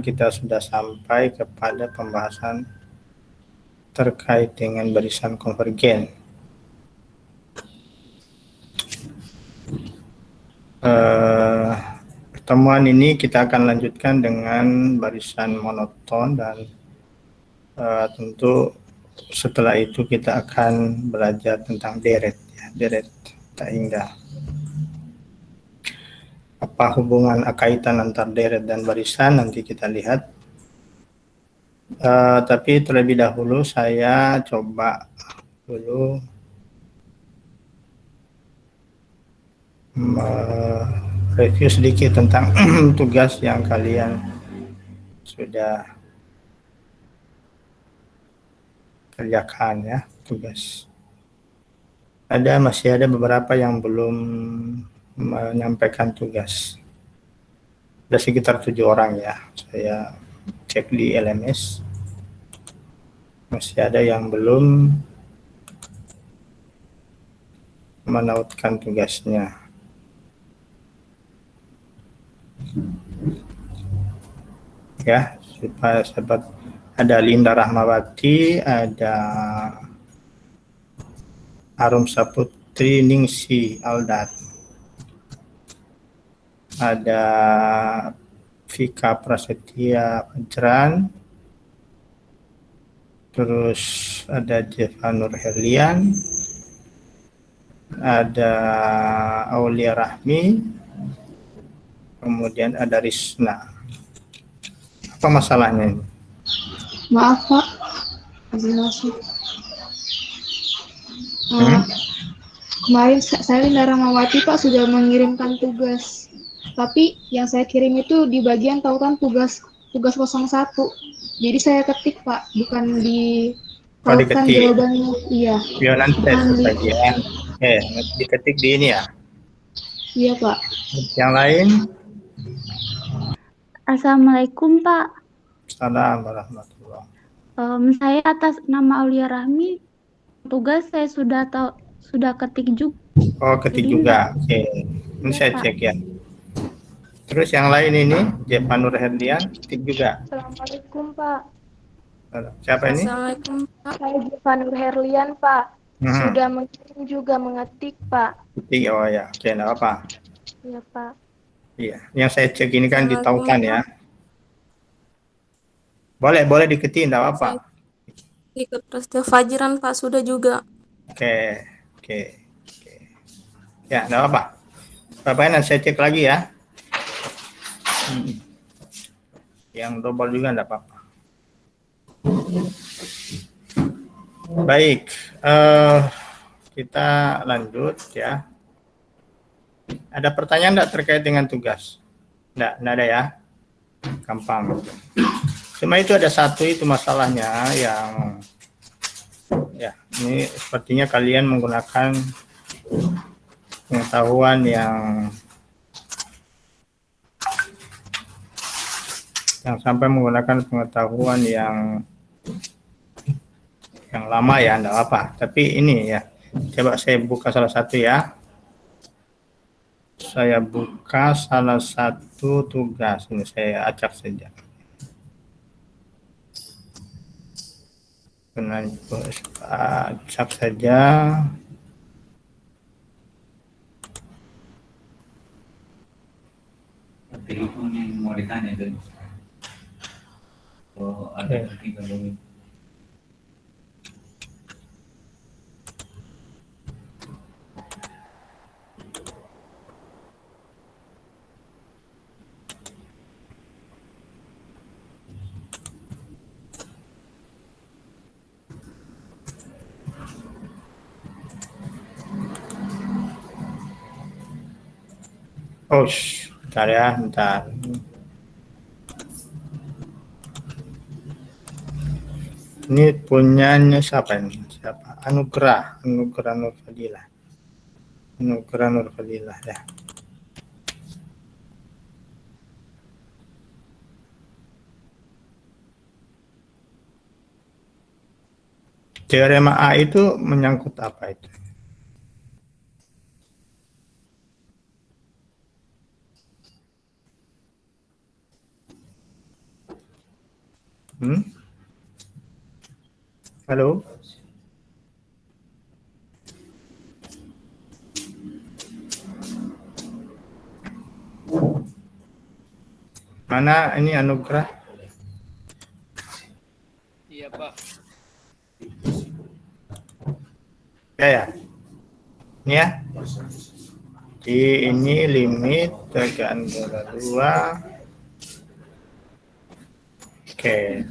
kita sudah sampai kepada pembahasan terkait dengan barisan konvergen. Pertemuan ini kita akan lanjutkan dengan barisan monoton dan tentu setelah itu kita akan belajar tentang deret, ya, deret tak hingga. Apa hubungan kaitan antar deret dan barisan nanti kita lihat. Tapi terlebih dahulu saya coba dulu review sedikit tentang tugas yang kalian sudah kerjakan ya, tugas. Masih ada beberapa yang belum menyampaikan tugas. Ada sekitar 7 orang ya, saya cek di LMS. Masih ada yang belum menautkan tugasnya. Ya, supaya sahabat, ada Linda Rahmawati, ada Arum Saputri Ningsi Aldat, ada Vika Prasetya Pajran, terus ada Jeva Nur Herlian, ada Aulia Rahmi, kemudian ada Risna. Apa masalahnya ini? Maaf Pak, kemarin saya Linda Rahmawati Pak sudah mengirimkan tugas, tapi yang saya kirim itu di bagian tautan tugas 01. Jadi saya ketik Pak, bukan di tautan jawabannya. Iya. Ya nanti bagian. Diketik di ini ya. Iya Pak. Yang lain? Assalamualaikum Pak. Assalamualaikum warahmatullahi. Saya atas nama Aulia Rahmi, tugas saya sudah ketik juga. Oh, ketik juga. Oke. Ini saya cek ya. Terus yang lain ini, Jeva Nur Herlian, ketik juga. Assalamualaikum Pak. Siapa ini? Assalamualaikum Pak. Saya Jeva Nur Herlian Pak. Sudah mengirim juga mengetik Pak. Ketik, oh ya. Oke, enggak apa. Iya Pak. Iya, yang saya cek ini kan di tautan ya. Boleh diketik, enggak apa. Ikut Prasetya Fajran Pak, sudah juga. Oke. Ya, enggak apa. Bapak saya cek lagi ya. Yang double juga enggak apa-apa. Baik, kita lanjut ya. Ada pertanyaan enggak terkait dengan tugas? Enggak ada ya. Gampang. Cuma itu ada satu itu masalahnya yang ya, ini sepertinya kalian menggunakan pengetahuan yang sampai menggunakan pengetahuan yang lama ya, enggak apa. Tapi ini ya, coba saya buka salah satu ya. Saya buka salah satu tugas, ini saya acak saja. Acak saja. Telepon yang mau ditanya itu. Oh, ada tiga dulu. Oh, bentar ya, bentar. Ini punyanya siapa ini? Siapa? Anugerah Nurfadilah. Anugerah Nurfadilah ya. Teorema A itu menyangkut apa itu? Halo? Mana ini Anugrah? Iya, Pak. Ya. Ini ya. Jadi ini limit tekan dua. Oke.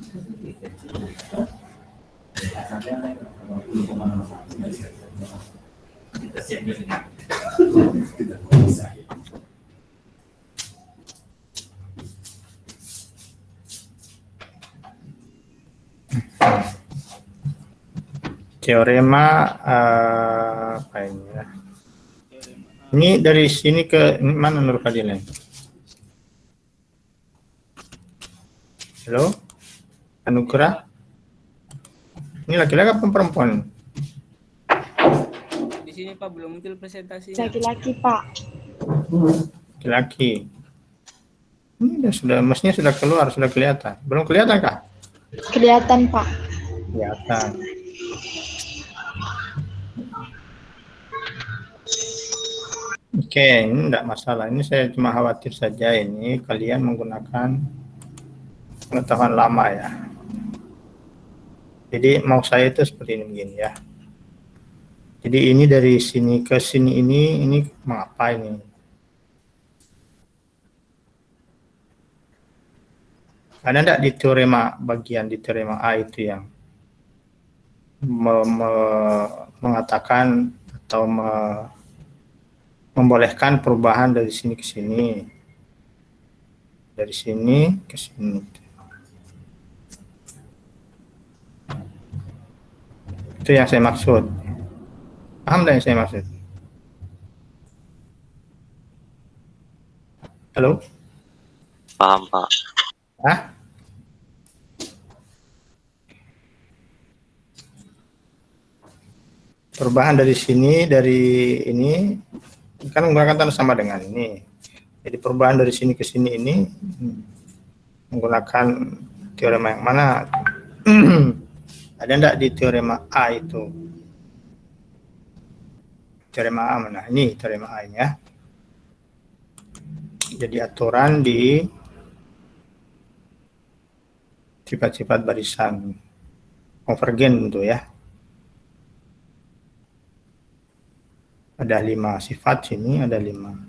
Teorema apa ini ya? Ini dari sini ke mana Nur Fadil? Halo? Anugrah? Ini laki-laki apa perempuan? Di sini Pak belum muncul presentasinya. Laki-laki, Pak. Laki-laki. Ini sudah, mestinya sudah keluar, sudah kelihatan. Belum kelihatan kah? Kelihatan, Pak. Kelihatan. Oke, ini enggak masalah. Ini saya cuma khawatir saja ini kalian menggunakan pengetahuan lama ya. Jadi mau saya itu seperti ini begini ya. Jadi ini dari sini ke sini ini mengapa ini? Ada enggak di teorema bagian di teorema A itu yang mengatakan atau membolehkan perubahan dari sini ke sini, dari sini ke sini. Itu yang saya maksud. Paham tidak yang saya maksud? Halo? Paham, Pak. Hah? Perubahan dari sini, dari ini kan menggunakan tanda sama dengan ini. Jadi perubahan dari sini ke sini ini menggunakan teorema yang mana? Ada enggak di teorema A itu? Teorema A mana? Ini teorema A ya. Jadi aturan di sifat-sifat barisan konvergen tentu ya. Ada 5 sifat sini, ada 5.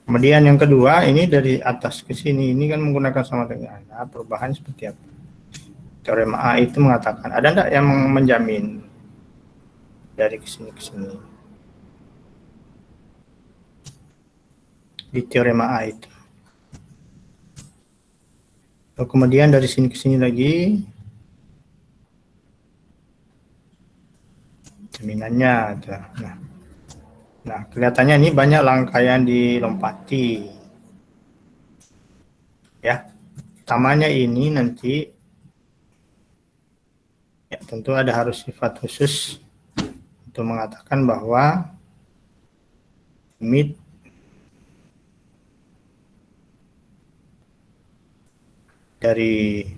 Kemudian yang kedua, ini dari atas ke sini, ini kan menggunakan sama dengan perubahan seperti apa? Teorema A itu mengatakan, ada enggak yang menjamin dari ke sini ke sini? Di teorema A itu. Lalu kemudian dari sini ke sini lagi jaminannya. Nah, kelihatannya ini banyak rangkaian dilompati. Ya, utamanya ini nanti ya tentu ada harus sifat khusus untuk mengatakan bahwa limit dari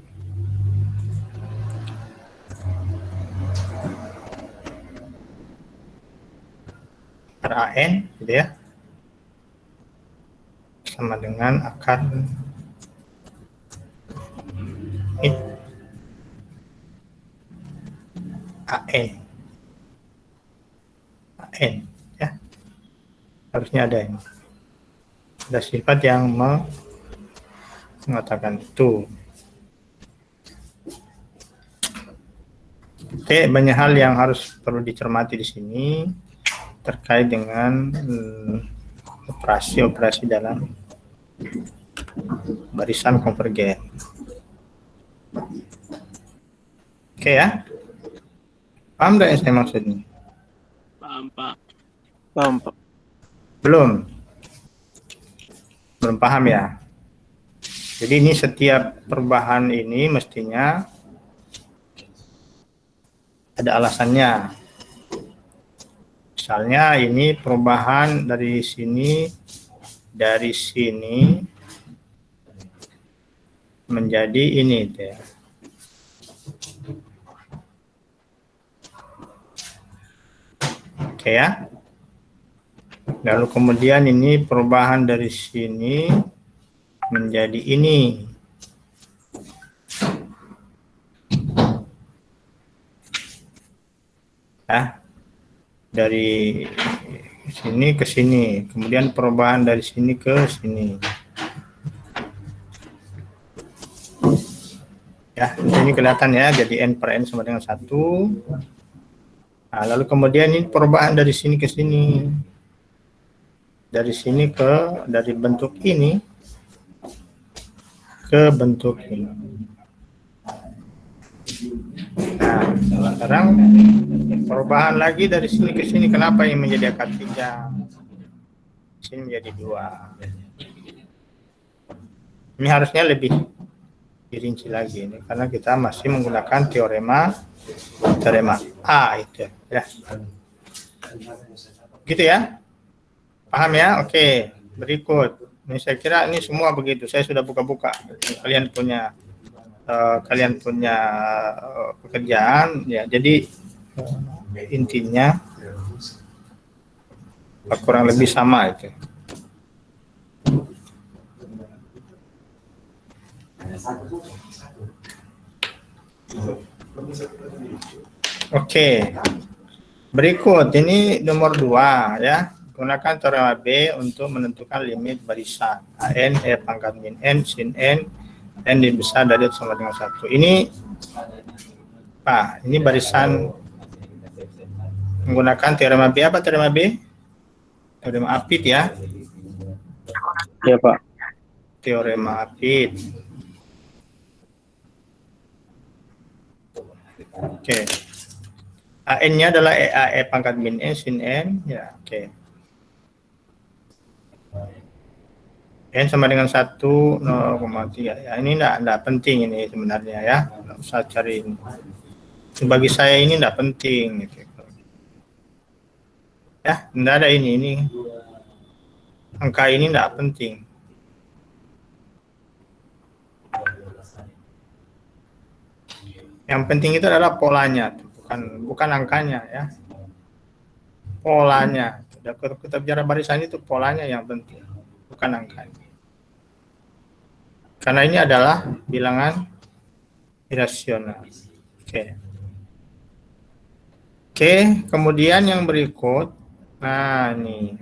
RAN gitu ya sama dengan akar limit AN ya, harusnya ada ini, ada sifat yang mengatakan itu. Oke, banyak hal yang harus perlu dicermati di sini terkait dengan operasi-operasi dalam barisan konvergen. Oke ya, paham nggak yang saya maksud ini? Paham, Pak. Paham, Pak. Belum paham ya. Jadi ini setiap perubahan ini mestinya ada alasannya. Misalnya ini perubahan dari sini menjadi ini ya. Oke ya. Lalu kemudian ini perubahan dari sini menjadi ini. Ya. Dari sini ke sini, kemudian perubahan dari sini ke sini. Ya, ini kelihatan ya, jadi n per n sama dengan 1. Nah, lalu kemudian ini perubahan dari sini ke sini. Dari sini dari bentuk ini ke bentuk ini. Nah, sekarang perubahan lagi dari sini ke sini, kenapa yang menjadi akar 3? Sini menjadi 2. Ini harusnya lebih dirinci lagi ini, karena kita masih menggunakan teorema A itu ya. Gitu ya? Paham ya? Oke, berikut. Ini saya kira ini semua begitu. Saya sudah buka-buka. Kalian punya pekerjaan ya. Jadi intinya kurang lebih sama itu. Oke. Berikut ini nomor 2 ya. Gunakan teorema B untuk menentukan limit barisan AN E pangkat min N sin N lebih besar dari atau sama dengan 1. Ini Pak, ini barisan menggunakan teorema B. Apa teorema B? Teorema Apit ya. Iya, Pak. Teorema Apit. Oke. AN-nya adalah E pangkat min N sin N. Ya, oke. N sama dengan 1, 0,3. Ya, ini enggak penting ini sebenarnya ya. Enggak usah cari ini. Bagi saya ini enggak penting gitu. Ya, enggak ada ini. Angka ini enggak penting. Yang penting itu adalah polanya, bukan angkanya ya. Polanya. Kita bicara barisan itu polanya yang penting, bukan angkanya. Karena ini adalah bilangan irasional. Oke, kemudian yang berikut. Nah, ini.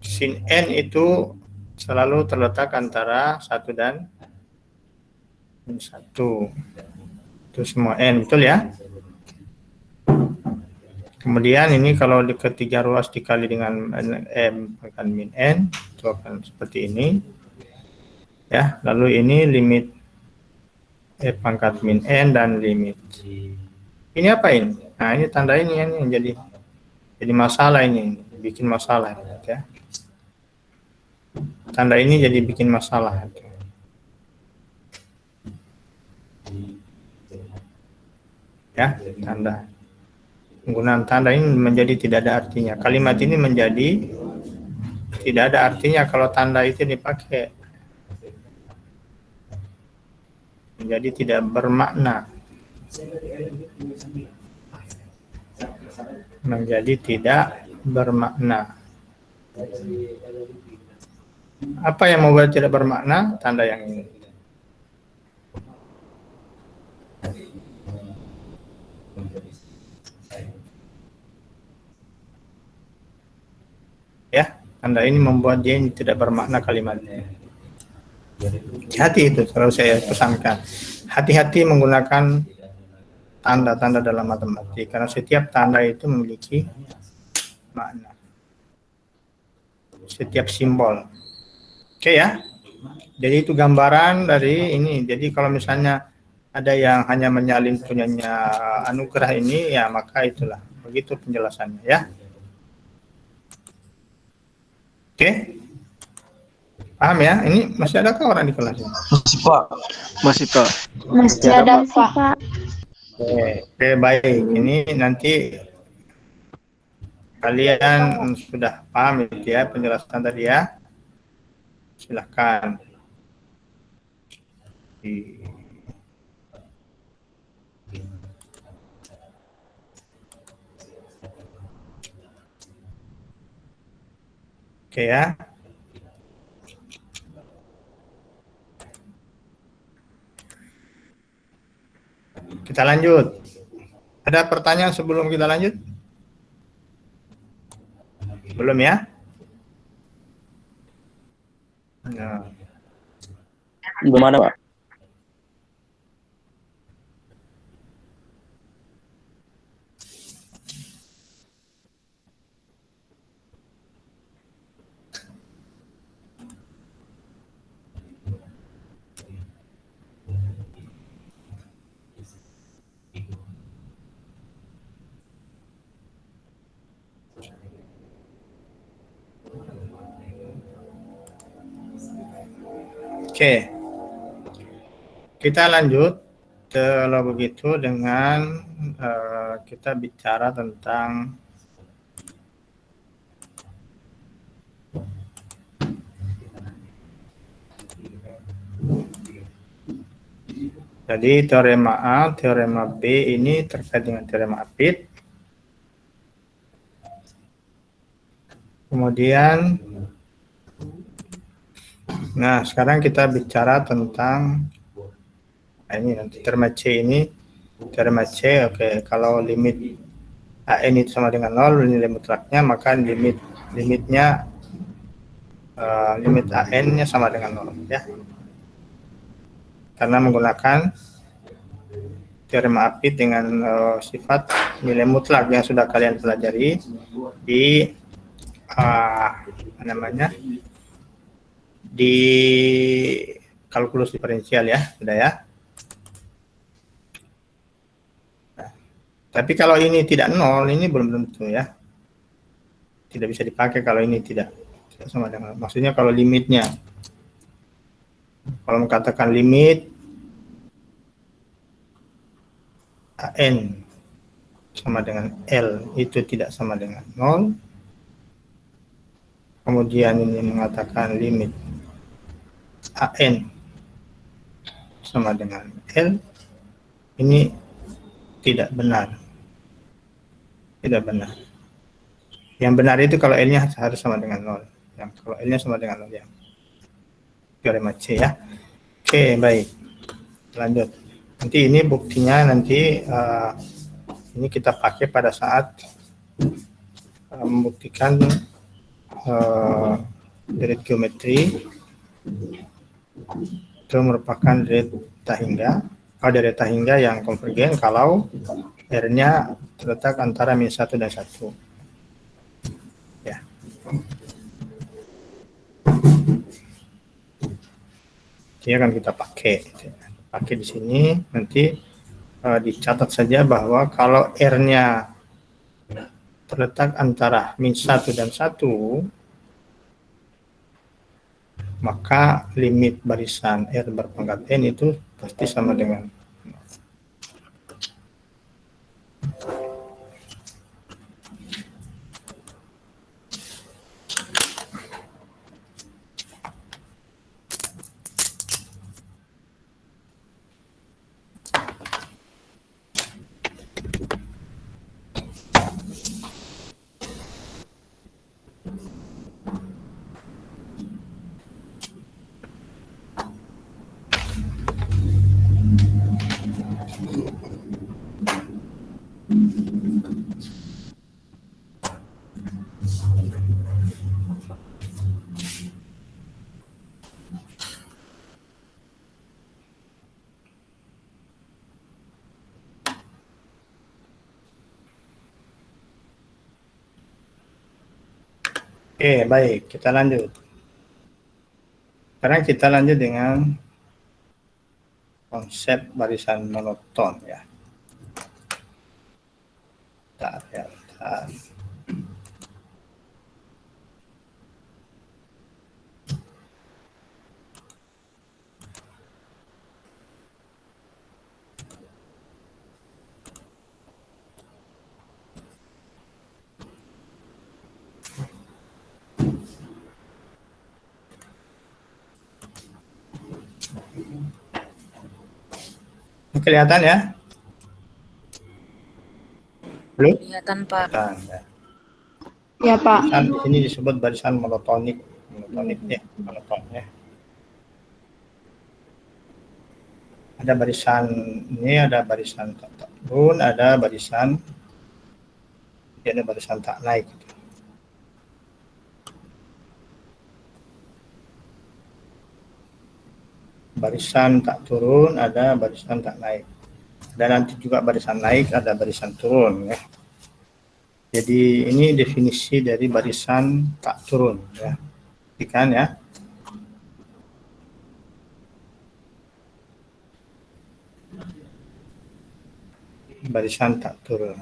Sin N itu selalu terletak antara 1 dan 1. Itu semua N, betul ya? Kemudian ini kalau di ketiga ruas dikali dengan M akan min N, itu akan seperti ini. Ya, lalu ini limit E pangkat min N dan limit. Ini apa ini? Nah, ini tanda ini yang jadi masalah ini, bikin masalah ya. Tanda ini jadi bikin masalah. Ya, tanda. Penggunaan tanda ini menjadi tidak ada artinya. Kalimat ini menjadi tidak ada artinya kalau tanda itu dipakai. Menjadi tidak bermakna. Menjadi tidak bermakna. Apa yang membuat tidak bermakna? Tanda yang ini. Ya, tanda ini membuat dia tidak bermakna kalimatnya. Hati-hati itu selalu saya pesankan. Hati-hati menggunakan tanda-tanda dalam matematik karena setiap tanda itu memiliki makna. Setiap simbol. Oke ya. Jadi itu gambaran dari ini. Jadi kalau misalnya ada yang hanya menyalin punyanya anugerah ini, ya maka itulah. Begitu penjelasannya ya. Oke. Paham ya? Ini masih adakah orang di kelas ini? Masih Pak. Masih Pak. Masih ada Masih, Pak. Pak. Oke, baik. Ini nanti kalian sudah paham itu ya penjelasan tadi ya. Silahkan. Oke ya. Kita lanjut. Ada pertanyaan sebelum kita lanjut? Belum ya? Nah. Gimana Pak? Oke. Kita lanjut kalau begitu dengan kita bicara tentang jadi teorema A, teorema B ini terkait dengan teorema Apit. Kemudian, nah sekarang kita bicara tentang ini nanti teorema C ini, teorema C, oke, kalau limit AN itu sama dengan 0, nilai mutlaknya, maka limitnya limit AN-nya sama dengan 0 ya. Karena menggunakan teorema Apit dengan sifat nilai mutlak yang sudah kalian pelajari di di kalkulus diferensial ya, sudah ya. Nah, tapi kalau ini tidak 0, ini belum tentu ya. Tidak bisa dipakai kalau ini tidak sama dengan, maksudnya kalau limitnya, kalau mengatakan limit AN sama dengan L itu tidak sama dengan 0, kemudian ini mengatakan limit AN sama dengan L, ini tidak benar. Tidak benar. Yang benar itu kalau L-nya harus sama dengan 0. Yang kalau L-nya sama dengan 0 ya. Teorema C ya. Oke, baik. Lanjut. Nanti ini buktinya nanti ini kita pakai pada saat membuktikan deret geometri itu merupakan deret delta hingga yang konvergen kalau R-nya terletak antara -1 dan 1. Ya. Ini akan kita pakai di sini, nanti dicatat saja bahwa kalau R-nya terletak antara -1 dan 1, maka limit barisan R berpangkat N itu pasti sama dengan 0. Oke, baik, kita lanjut. Sekarang kita lanjut dengan konsep barisan monoton ya. Bentar. Kelihatan ya? Belum? Kelihatan, Pak. Kelihatan, ya. Ya, Pak. Barisan di sini disebut barisan monotonik. Monotonik ya, monoton ya. Ada barisan ini, ada barisan tak turun, ada barisan tak naik. Barisan tak turun, ada barisan tak naik. Dan nanti juga barisan naik, ada barisan turun ya. Jadi ini definisi dari barisan tak turun ya. Ikan ya. Barisan tak turun.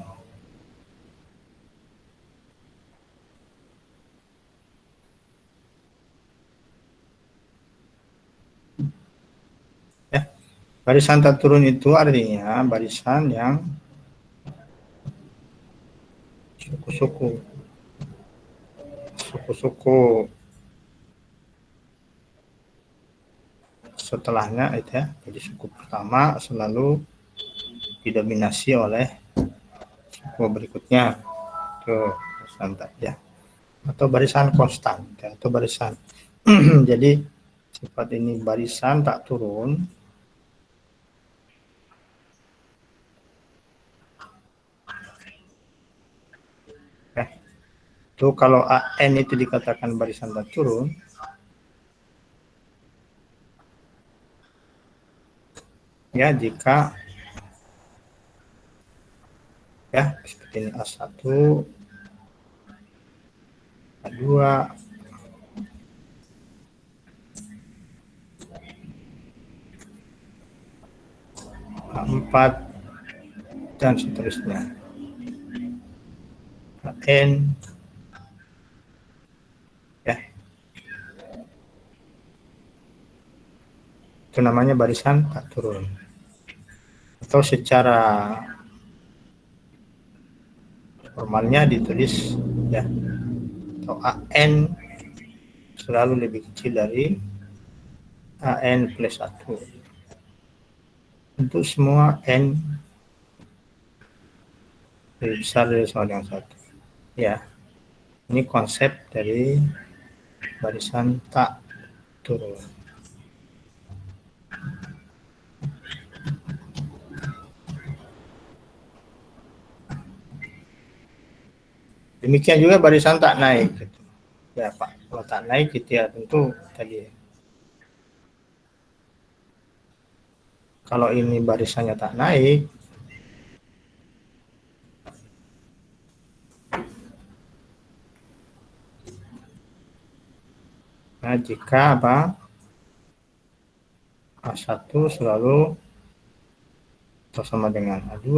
Ya. Barisan tak turun itu artinya barisan yang suku-suku setelahnya itu ya. Jadi suku pertama selalu didominasi oleh suku berikutnya ke barisan ya. Atau barisan konstan ya, atau barisan. Jadi sifat ini barisan tak turun. Itu kalau AN itu dikatakan barisan tak turun, ya jika ya seperti ini A1, A2, A4 dan seterusnya. AN ya. Itu namanya barisan tak turun. Atau secara formalnya ditulis ya, atau AN selalu lebih kecil dari AN plus 1 untuk semua N lebih besar dari sama dengan 1 ya. Ini konsep dari barisan tak turun. Demikian juga barisan tak naik gitu. Ya Pak, kalau tak naik gitu ya tentu tadi. Kalau ini barisannya tak naik, nah jika apa A1 selalu atau sama dengan A2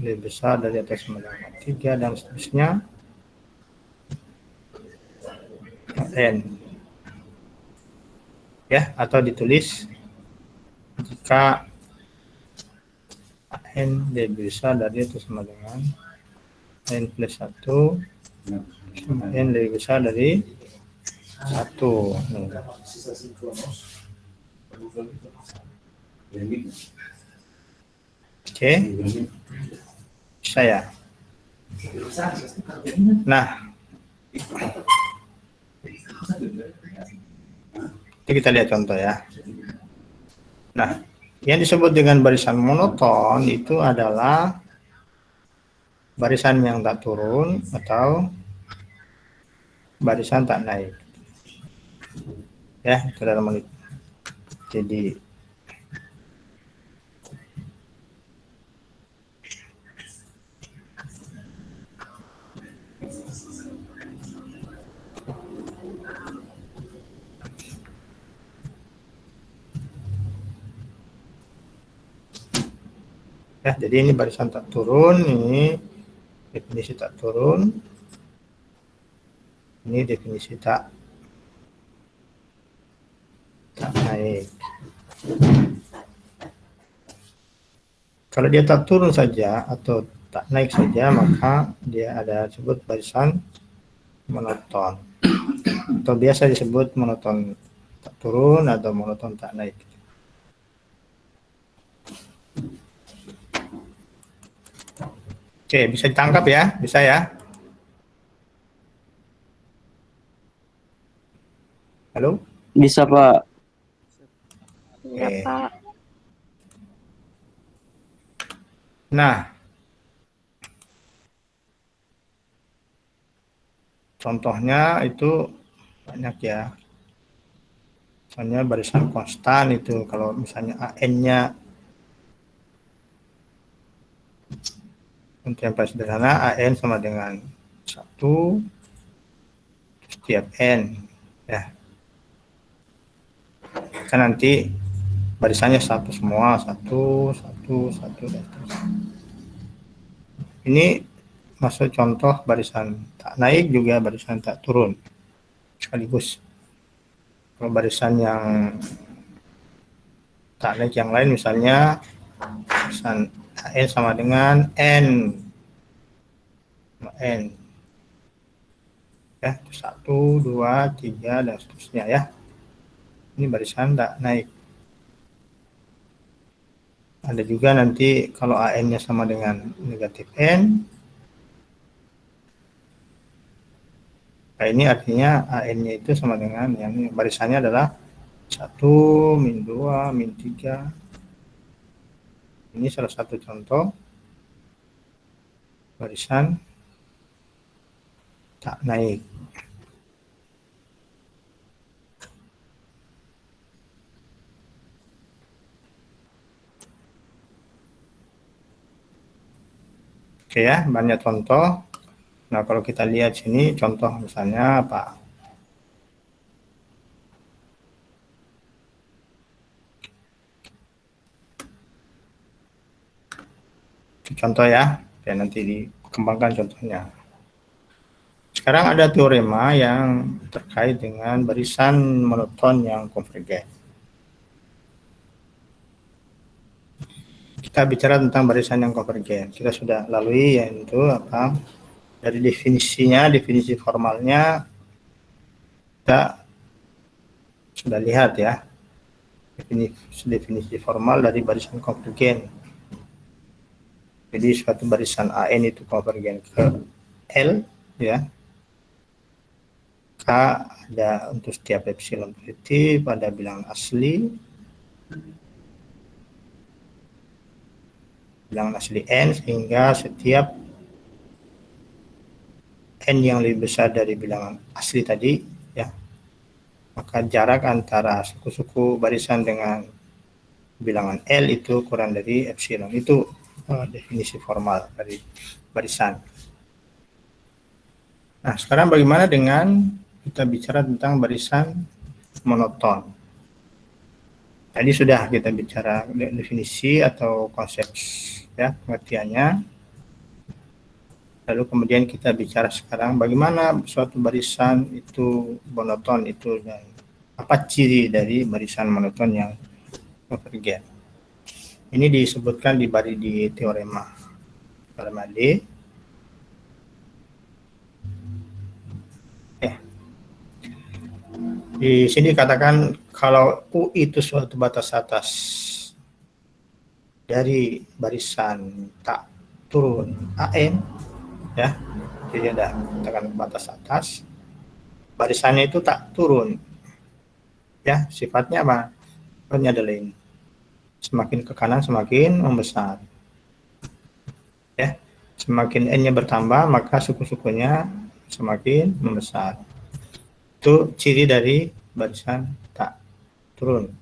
lebih besar dari atau sama dengan A3 dan seterusnya, N ya, atau ditulis jika N lebih besar dari atau sama dengan N plus 1, N lebih besar dari 1. Oke. Saya. Nah, ini kita lihat contoh ya. Nah, yang disebut dengan barisan monoton itu adalah barisan yang tak turun atau barisan tak naik. Ya, itu dalam hal itu. Jadi ya, jadi ini barisan tak turun, ini definisi tak turun, ini definisi tak naik. Kalau dia tak turun saja atau tak naik saja, maka dia ada disebut barisan monoton, atau biasa disebut monoton tak turun atau monoton tak naik. Oke, bisa ditangkap ya? Bisa ya? Halo? Bisa, Pak. Iya, Oke. Pak. Nah, contohnya itu banyak ya. Misalnya barisan konstan itu kalau misalnya AN-nya untuk yang paling sederhana AN sama dengan 1 setiap N ya. Kan nanti barisannya satu semua, satu, dan seterusnya. Ini masuk contoh barisan tak naik juga barisan tak turun sekaligus. Kalau barisan yang tak naik yang lain misalnya barisan N sama dengan N ya, 1, 2, 3 dan seterusnya ya. Ini barisan tak naik. Ada juga nanti kalau AN-nya sama dengan negatif N, nah ini artinya AN-nya itu sama dengan yang ini, barisannya adalah 1, min 2, min 3. Ini salah satu contoh barisan tak naik. Oke ya, banyak contoh. Nah, kalau kita lihat sini contoh misalnya apa? Contoh ya, nanti dikembangkan contohnya. Sekarang ada teorema yang terkait dengan barisan monoton yang konvergen. Kita bicara tentang barisan yang konvergen. Kita sudah lalui yaitu apa? Dari definisinya, definisi formalnya kita sudah lihat ya. Definisi formal dari barisan konvergen. Jadi suatu barisan AN itu konvergen ke L ya. K ada untuk setiap epsilon positif, ada bilangan asli. Bilangan asli N sehingga setiap N yang lebih besar dari bilangan asli tadi ya, maka jarak antara suku-suku barisan dengan bilangan L itu kurang dari epsilon. Itu definisi formal dari barisan. Nah, sekarang bagaimana dengan kita bicara tentang barisan monoton? Tadi sudah kita bicara definisi atau konsep ya, pengertiannya. Lalu kemudian kita bicara sekarang bagaimana suatu barisan itu monoton itu dan apa ciri dari barisan monoton yang konvergen. Ini disebutkan di teorema D. Di sini dikatakan kalau U itu suatu batas atas dari barisan tak turun AN ya, jadi ada katakan batas atas, barisannya itu tak turun ya, sifatnya apa? Sifatnya adalah ini, semakin ke kanan semakin membesar ya, semakin N-nya bertambah maka suku-sukunya semakin membesar. Itu ciri dari barisan tak turun.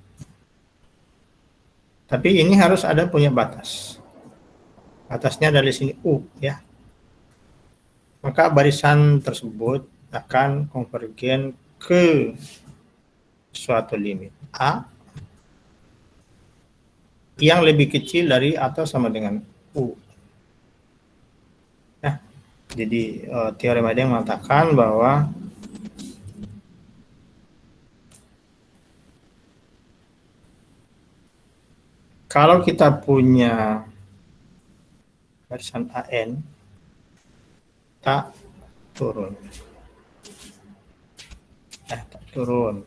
Tapi ini harus ada punya batas. Batasnya dari sini U ya. Maka barisan tersebut akan konvergen ke suatu limit A yang lebih kecil dari atau sama dengan U. Nah, jadi teorema dia mengatakan bahwa kalau kita punya barisan AN tak turun. Tak turun.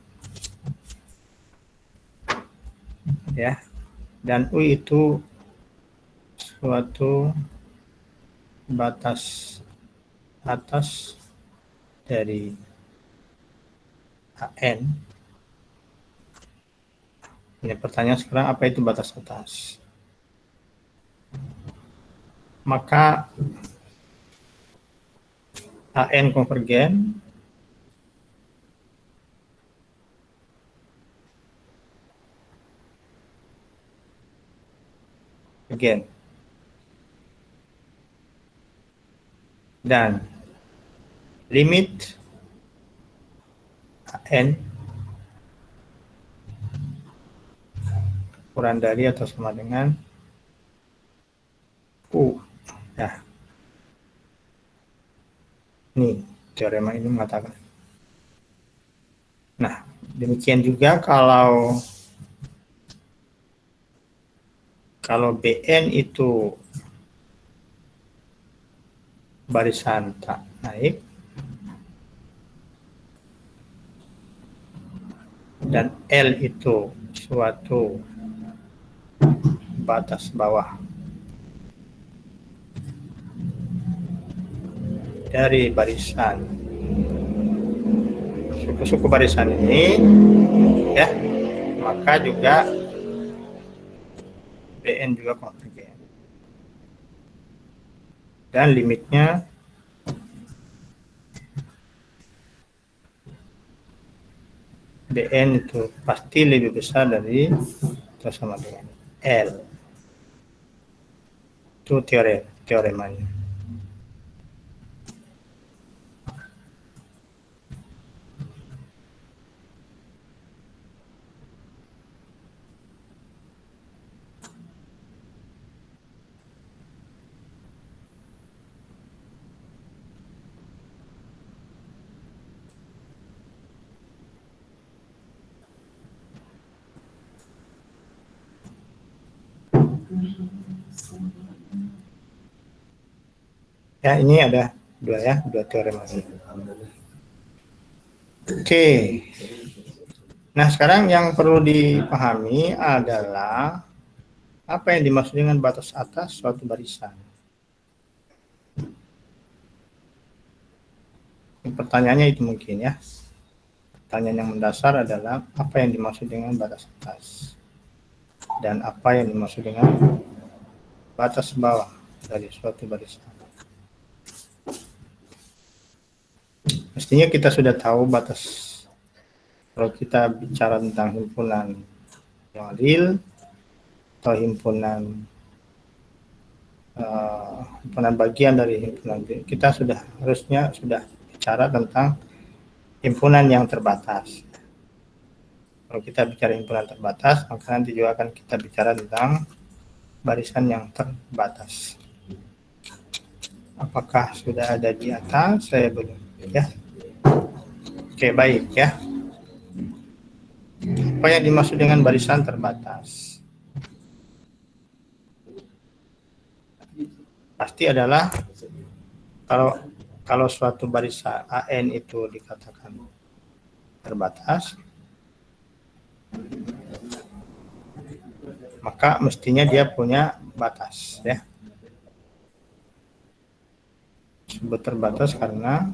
Ya. Dan U itu suatu batas atas dari AN. Ini pertanyaan sekarang, apa itu batas atas? Maka AN konvergen dan limit AN kurang dari atau sama dengan U. Nah, ini teorema ini mengatakan. Nah, demikian juga kalau BN itu barisan tak naik dan L itu suatu batas bawah dari barisan suku-suku barisan ini, ya, maka juga BN juga konvergen dan limitnya BN itu pasti lebih besar dari atau sama dengan L. Itu teoremanya. Ya, ini ada dua teorema. Oke. Nah, sekarang yang perlu dipahami adalah apa yang dimaksud dengan batas atas suatu barisan. Pertanyaannya itu mungkin ya. Pertanyaan yang mendasar adalah apa yang dimaksud dengan batas atas dan apa yang dimaksud dengan batas bawah dari suatu barisan. Mestinya kita sudah tahu batas, kalau kita bicara tentang himpunan yang real atau himpunan bagian dari himpunan, kita harusnya sudah bicara tentang himpunan yang terbatas. Kalau kita bicara himpunan terbatas, maka nanti juga akan kita bicara tentang barisan yang terbatas. Apakah sudah ada di atas? Saya belum, ya. Oke, baik ya. Apa yang dimaksud dengan barisan terbatas? Pasti adalah kalau suatu barisan AN itu dikatakan terbatas, maka mestinya dia punya batas, ya. Disebut terbatas karena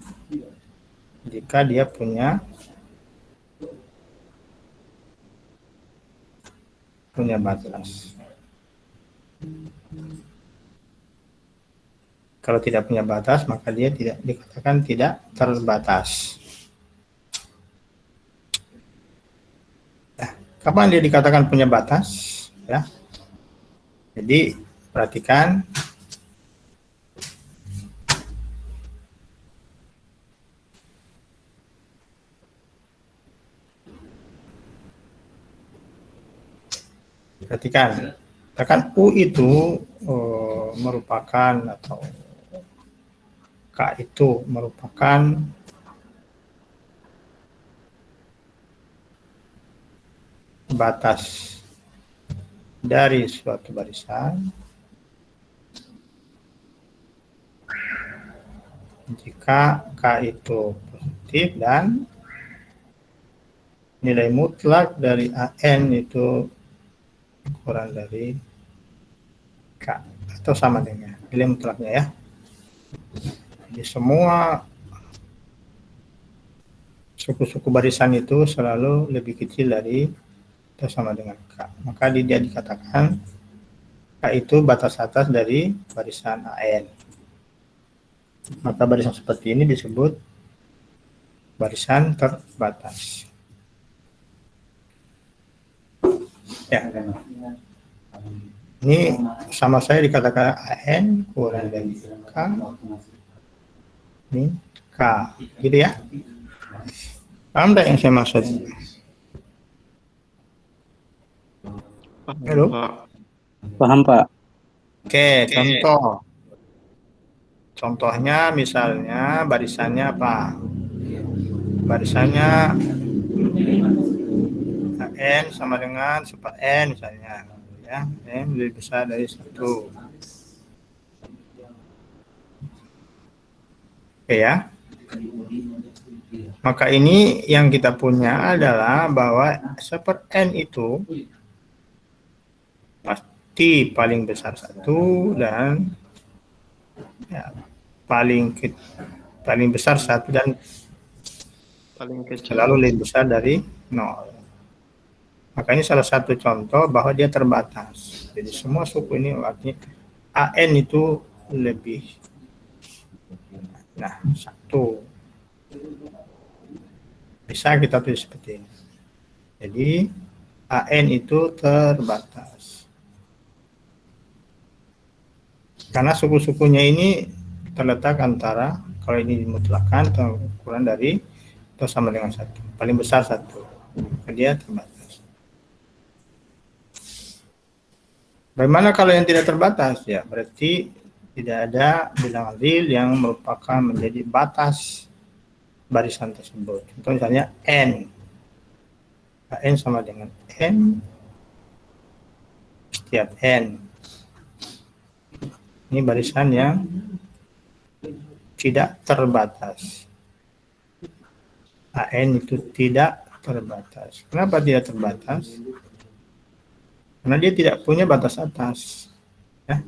jika dia punya batas. Kalau tidak punya batas, maka dia tidak dikatakan tidak terbatas. Nah, kapan dia dikatakan punya batas? Ya. Jadi perhatikan. Katakan U itu merupakan atau K itu merupakan batas dari suatu barisan jika K itu positif dan nilai mutlak dari AN itu kurang dari K atau sama dengan nilai mutlaknya, ya. Jadi semua suku-suku barisan itu selalu lebih kecil dari atau sama dengan K. Maka dia dikatakan K itu batas atas dari barisan AN. Maka barisan seperti ini disebut barisan terbatas. Ya. Ini sama saya dikatakan AN kurang dari K. Ini K. Gitu ya. Paham tidak yang saya maksud? Halo? Paham, Pak. Oke, contoh. Contohnya misalnya barisannya apa? Barisannya N sama dengan super N misalnya. Ya, N lebih besar dari 1. Oke ya. Maka ini yang kita punya adalah bahwa super N itu pasti paling besar 1 dan ya, paling besar 1 dan Paling kecil. selalu lebih besar dari 0. Maka ini salah satu contoh bahwa dia terbatas. Jadi semua suku ini artinya AN itu lebih. Nah, 1. Bisa kita tulis seperti ini. Jadi AN itu terbatas. Karena suku-sukunya ini terletak antara, kalau ini dimutlakan atau kurang dari atau sama dengan 1. Paling besar 1. Dia terbatas. Bagaimana kalau yang tidak terbatas? Ya, berarti tidak ada bilangan real yang merupakan menjadi batas barisan tersebut. Contoh misalnya N. N sama dengan N setiap N. Ini barisan yang tidak terbatas. AN itu tidak terbatas. Kenapa tidak terbatas? Karena dia tidak punya batas atas. Ya.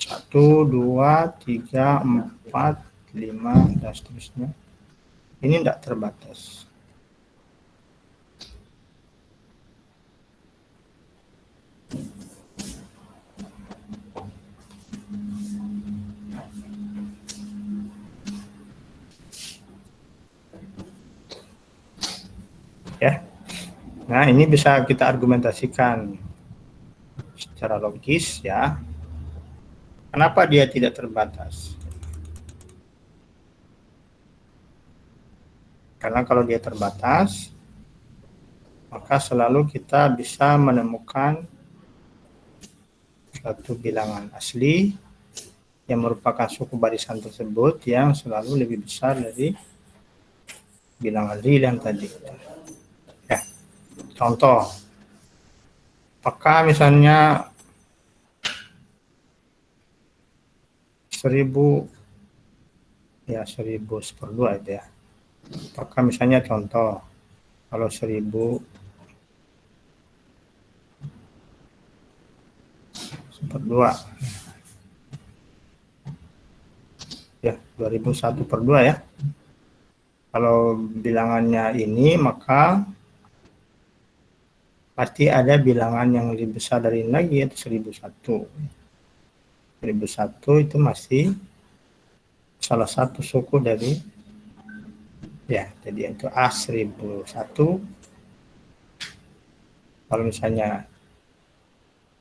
1, 2, 3, 4, 5, dan seterusnya. Ini tidak terbatas. Ya. Nah, ini bisa kita argumentasikan secara logis ya. Kenapa dia tidak terbatas? Karena kalau dia terbatas, maka selalu kita bisa menemukan suatu bilangan asli yang merupakan suku barisan tersebut yang selalu lebih besar dari bilangan real yang tadi. Ya, contoh, apakah misalnya 1000 ya 1000 per 2 itu ya. Apakah misalnya contoh kalau 1000 per 2 ya 2001 per 2 ya. Kalau bilangannya ini maka pasti ada bilangan yang lebih besar dari ini lagi yaitu 1001. 1001 itu masih salah satu suku dari ya, jadi itu A1001. Kalau misalnya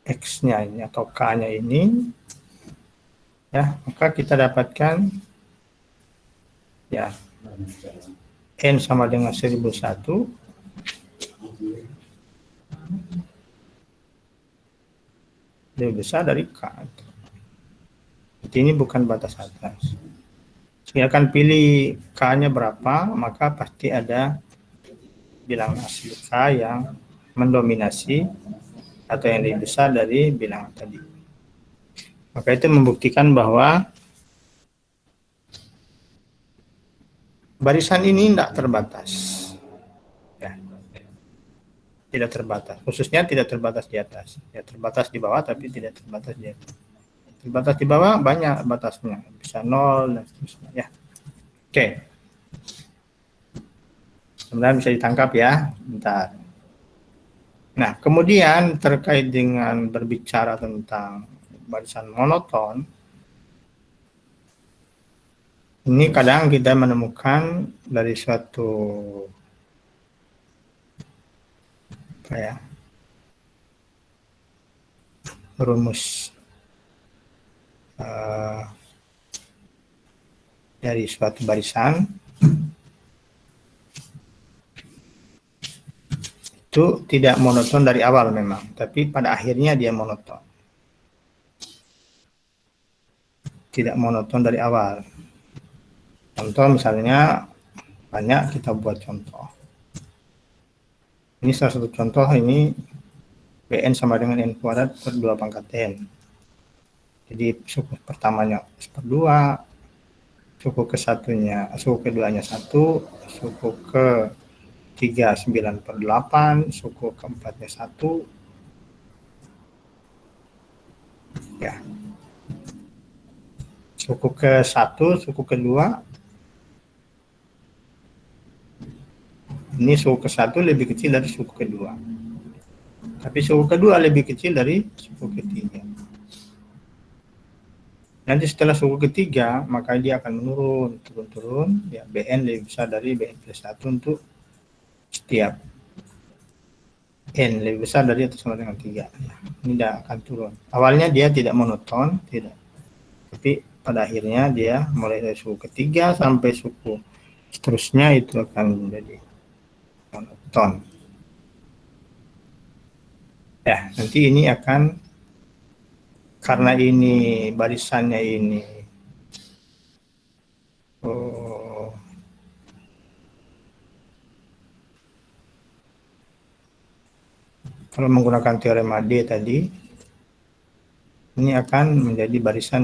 X-nya ini atau K-nya ini ya, maka kita dapatkan ya N sama dengan 1001 lebih besar dari K. Jadi ini bukan batas atas. Silakan pilih K-nya berapa, maka pasti ada bilangan asli K yang mendominasi atau yang lebih besar dari bilangan tadi. Maka itu membuktikan bahwa barisan ini tidak terbatas. Ya. Tidak terbatas. Khususnya tidak terbatas di atas. Ya, terbatas di bawah tapi tidak terbatas di atas. Batas di bawah banyak batasnya, bisa 0 dan seterusnya ya. Oke. Sebenarnya bisa ditangkap ya, bentar. Nah, kemudian terkait dengan berbicara tentang barisan monoton, ini kadang kita menemukan dari suatu apa ya, rumus dari suatu barisan itu tidak monoton dari awal memang, tapi pada akhirnya dia monoton. Tidak monoton dari awal. Contoh misalnya, banyak kita buat contoh. Ini salah satu contoh, ini Bn sama dengan N kuadrat per 2 pangkat N. Jadi suku pertamanya 1/2, suku keduanya 1, suku ketiga 9/8, suku keempatnya 1. Ya. Suku ke-1, suku kedua, ini suku ke-1 lebih kecil dari suku kedua. Tapi suku kedua lebih kecil dari suku ketiga. Nanti setelah suku ketiga, maka dia akan menurun, turun-turun. Ya, Bn lebih besar dari Bn plus 1 untuk setiap N lebih besar dari atau sama dengan 3. Ya, ini tidak akan turun. Awalnya dia tidak monoton, tidak. Tapi pada akhirnya dia mulai dari suku ketiga sampai suku seterusnya itu akan menjadi monoton. Ya, nanti ini akan, karena ini barisannya ini kalau menggunakan teorema D tadi, ini akan menjadi barisan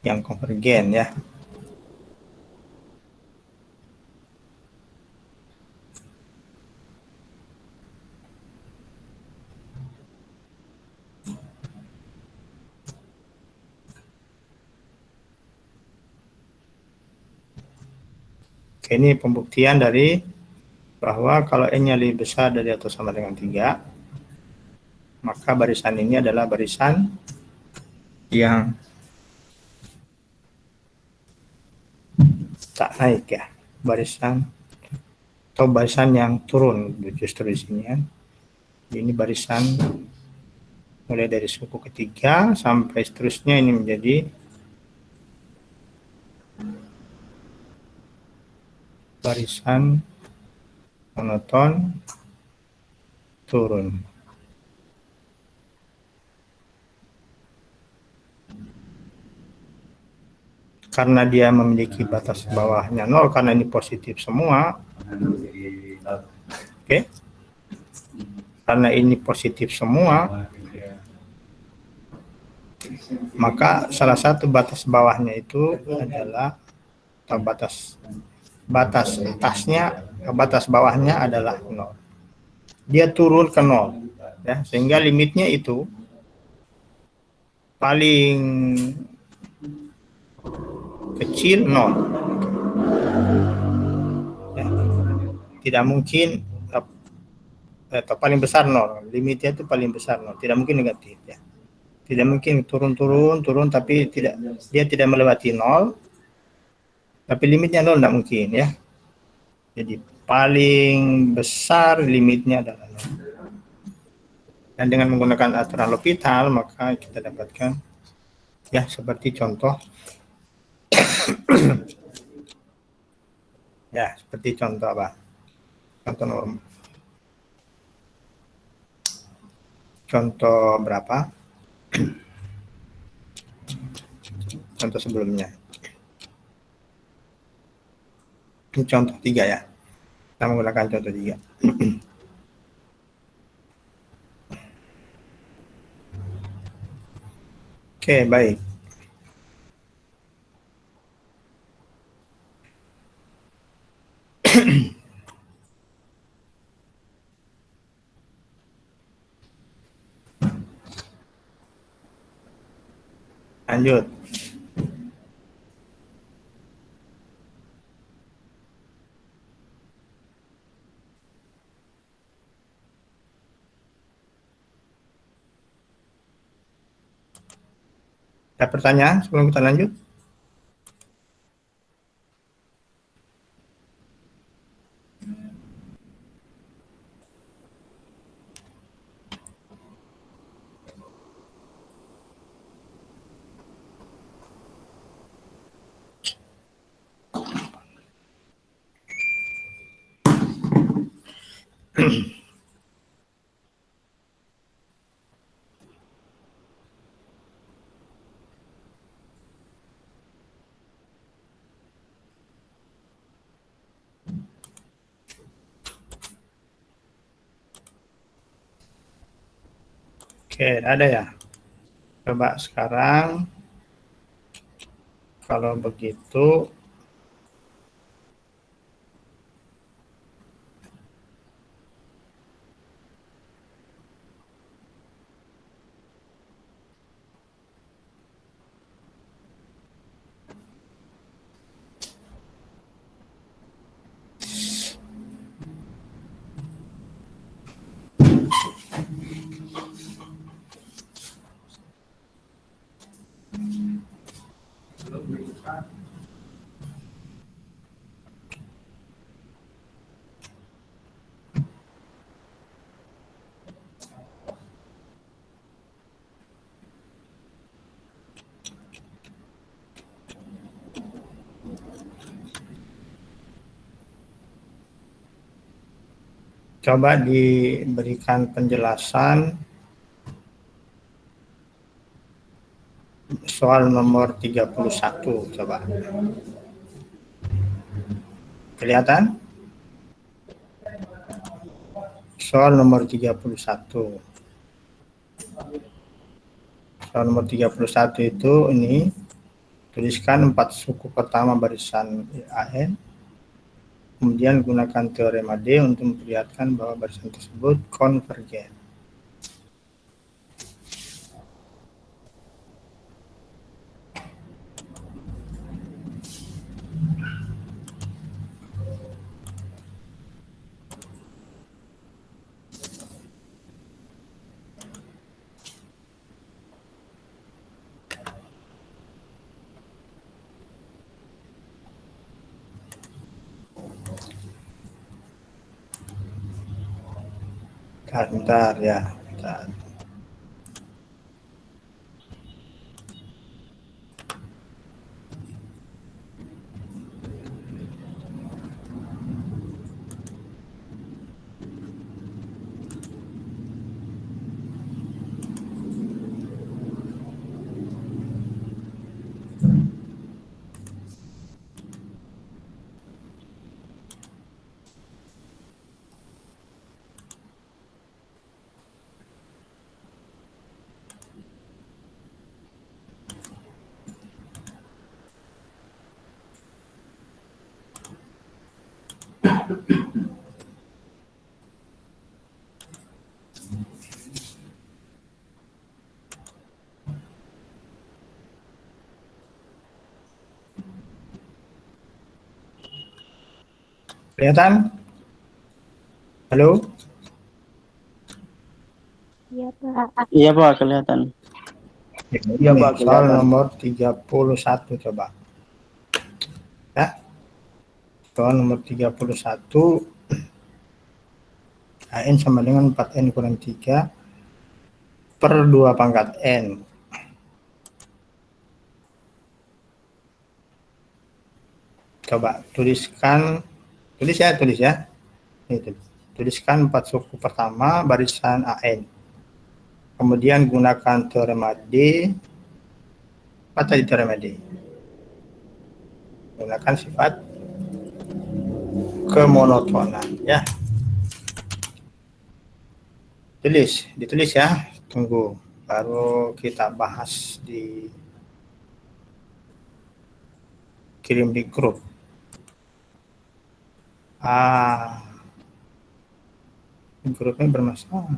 yang konvergen ya. Oke, ini pembuktian dari bahwa kalau N-nya lebih besar dari atau sama dengan 3, maka barisan ini adalah barisan yang tak naik ya, barisan atau barisan yang turun justru di sini ya. Ini barisan mulai dari suku ketiga sampai seterusnya ini menjadi barisan monoton turun. Karena dia memiliki batas bawahnya 0, karena ini positif semua. Oke. Karena ini positif semua, maka salah satu batas bawahnya itu adalah, atau batas atasnya, batas bawahnya adalah 0. Dia turun ke 0 ya, sehingga limitnya itu paling kecil 0 ya. Tidak mungkin atau paling besar 0, limitnya itu paling besar 0, tidak mungkin negatif ya. Tidak mungkin turun tapi dia tidak melewati 0, tapi limitnya 0, tidak mungkin ya. Jadi paling besar limitnya adalah 0. Dan dengan menggunakan aturan L'Hopital, maka kita dapatkan ya seperti contoh ya, seperti contoh apa? Contoh normal. Contoh berapa? Contoh sebelumnya. Ini contoh 3 ya. Kita menggunakan contoh 3. Oke, baik. Lanjut. Ada pertanyaan sebelum kita lanjut? Oke, ada ya. Coba sekarang kalau begitu coba diberikan penjelasan soal nomor 31 coba. Kelihatan? Soal nomor 31. Soal nomor 31 itu ini tuliskan 4 suku pertama barisan AN. Kemudian gunakan teorema D untuk memperlihatkan bahwa barisan tersebut konvergen. Bentar ya. Bentar. Kelihatan? Halo? Iya, Pak. Iya Pak, kelihatan. Ini soal nomor 31 coba. Ya. Soal nomor 31 AN sama dengan 4N kurang 3 per 2 pangkat N. Coba tuliskan, tulis ya. Ini, tuliskan 4 suku pertama barisan AN. Kemudian gunakan teorema D. Apa tadi teorema D? Gunakan sifat kemonotonan ya. Ditulis ya. Tunggu, baru kita bahas kirim di grup. Grupnya bermasalah.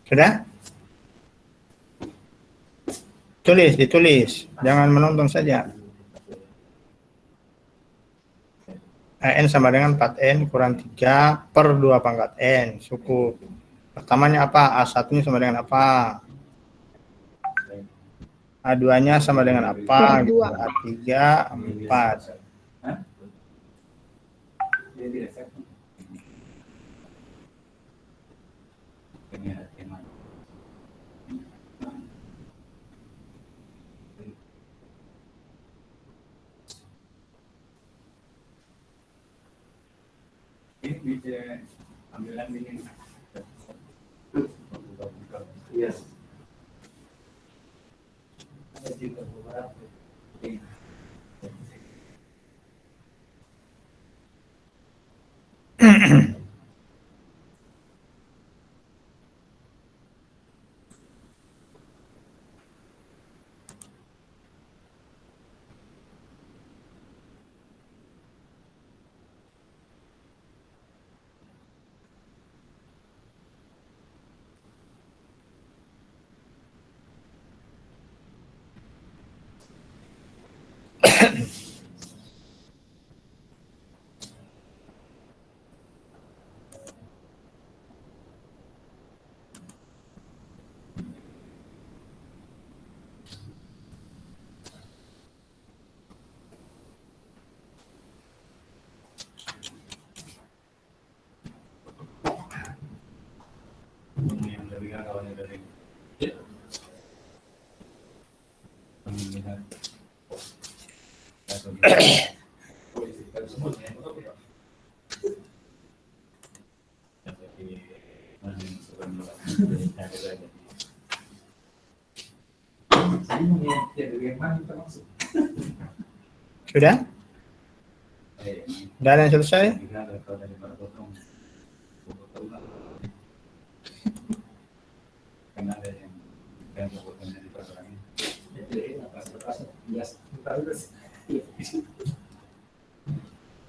Sudah? Ditulis. Jangan menonton saja. N sama dengan 4N kurang 3 per 2 pangkat N. Cukup. Pertamanya apa? A1-nya sama dengan apa? A2-nya sama dengan apa? Per Gitu. 2. A3, 4. Ini bisa ambilan ini. Yes. Yang dari kawannya dari pemilihan. Sudah? Sudah ada yang selesai?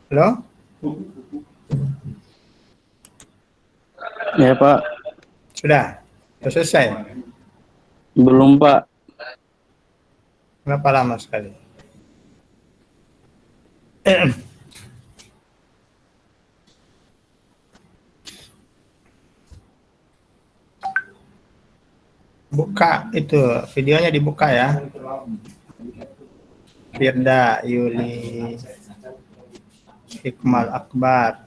Halo? Ya Pak, Sudah? Sudah selesai? belum Pak. Kenapa lama sekali? Buka itu, videonya dibuka ya. Firda, Yuli, Hikmal Akbar,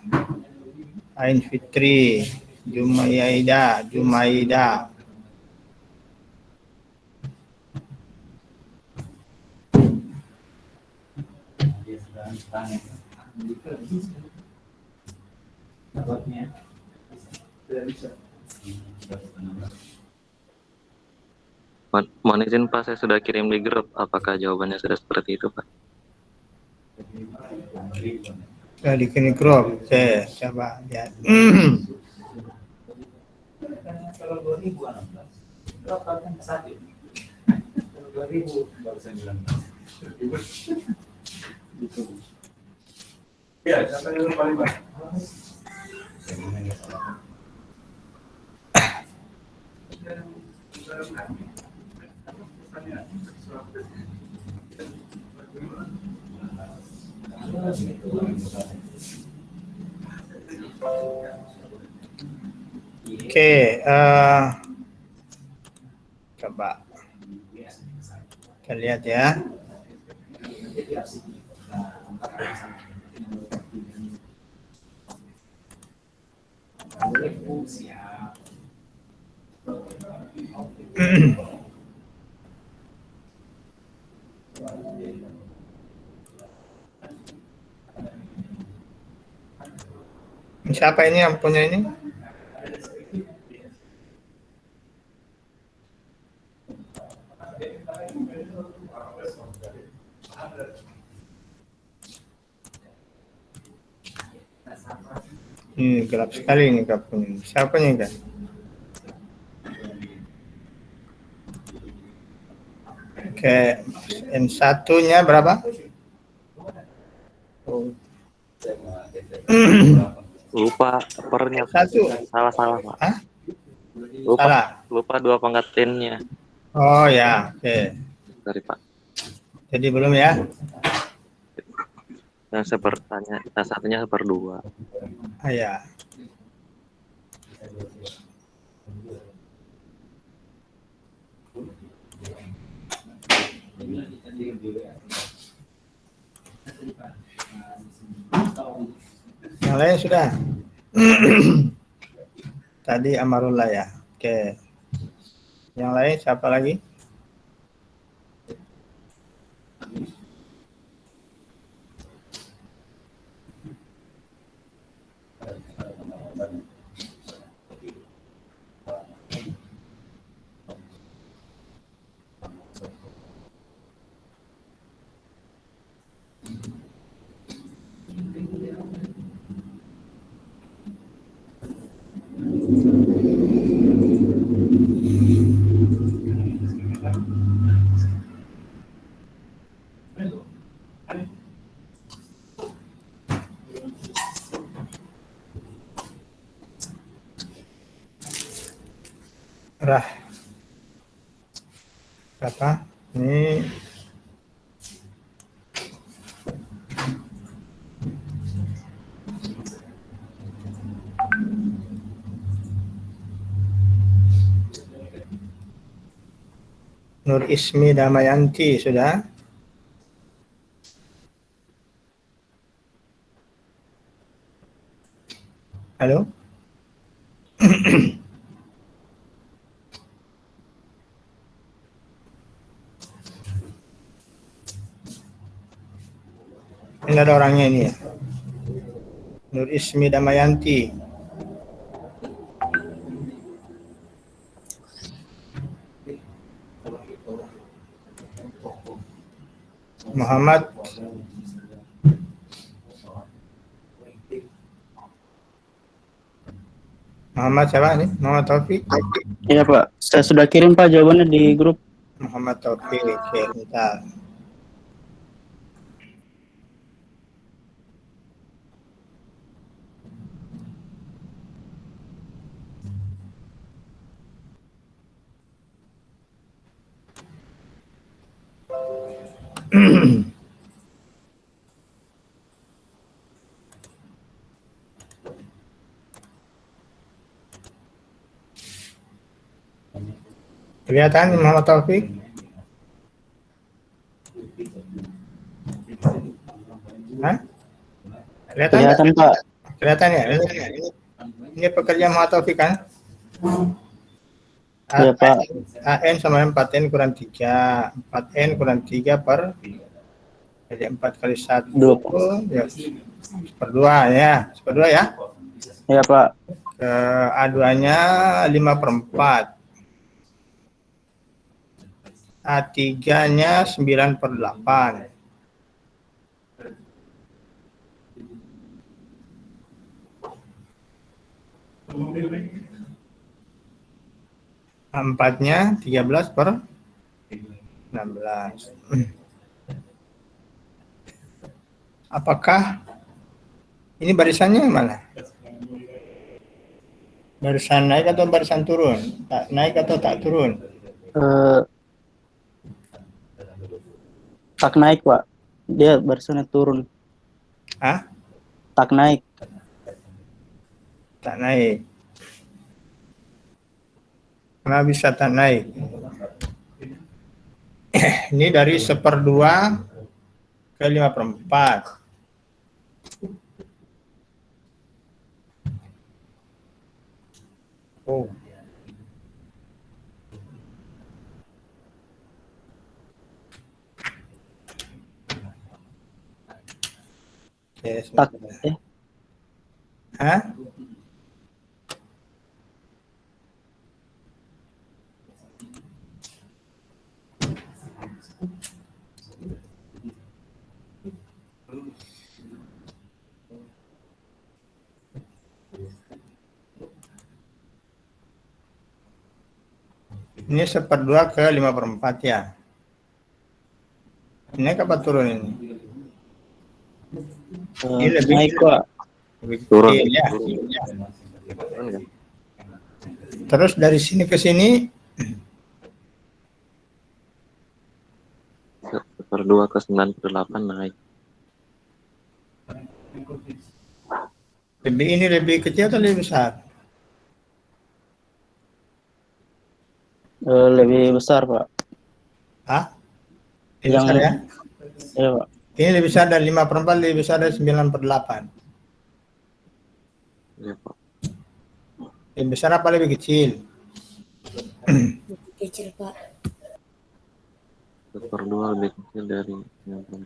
Ain Fitri, Jumaida. Mohon izin Pak, saya sudah kirim di grup. Apakah jawabannya sudah seperti itu Pak? Sudah dikirim grup. Oke, coba lihat. Kalau 2016 berapa kan satu? Kalau 2000 baru saya bilang. Ya, sampai yang paling banyak. Oke, coba kita lihat ya. Siapa ini yang punya ini? Ini gelap sekali ini kapun. Siapa nih kan? Oke, N1-nya berapa? Oh. Lupa pernya. Satu. Salah Pak. Hah? Lupa Salah. lupa 2 pangkat N-nya. Oh ya, oke. Sorry Pak. Jadi belum ya? Yang sepertanya, satunya 1/2. Ah, ya. Yang lain sudah. Tadi Amarullah ya. Oke. Yang lain siapa lagi? Rah. Berapa? Ini Nur Ismi Damayanti sudah. Halo? Ini ada orangnya ini ya. Nur Ismi Damayanti. Muhammad siapa nih? Muhammad Taufik. Iya Pak, saya sudah kirim Pak jawabannya di grup. Muhammad Taufik. Oke, bentar. Kelihatan Muhammad Taufik? Hah? Kelihatan? Kelihatan nggak? Pak. Kelihatan ya? Ini pekerjaan Muhammad Taufik kan? Iya Pak. AN sama 4N kurang 3. 4N kurang 3 per jadi 4 kali 1 ya, 1/2 ya. 1/2 ya. Iya Pak. Ke A2-nya 5/4. A3-nya 9/8. A4-nya 13/16. Apakah ini barisannya mana? Barisan naik atau barisan turun? Tak naik atau tak turun? Tak naik Pak. Dia barisannya turun. Hah? Tak naik. Tak naik. Kenapa bisa tak naik? Ini dari 1/2 ke 5/4. Oh. Oke, Tak. Hah? Ini 1/2 ke 5/4 ya. Ini apa turun ini? Ini lebih Naik Pak. lebih Turun. kecil ya. Turun nggak? Terus dari sini ke sini 1/2 ke 9/8 naik. lebih kecil atau lebih besar? Lebih besar Pak. Hah? Lebih Yang besar ya? iya Pak. Ini lebih besar dari 5/4, lebih besar dari 9/8. Iya Pak. Lebih besar apa lebih kecil? Kecil, Pak. 1/2 lebih kecil dari 9/4.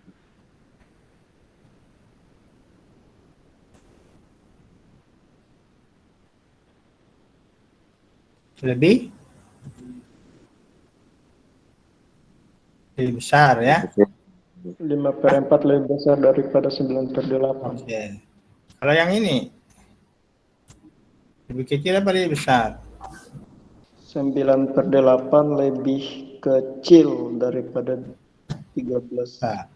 Lebih besar ya. 5/4 lebih besar daripada 9/8. Oke. Kalau yang ini lebih kecil apa lebih besar? 9/8 lebih kecil daripada 13. Nah,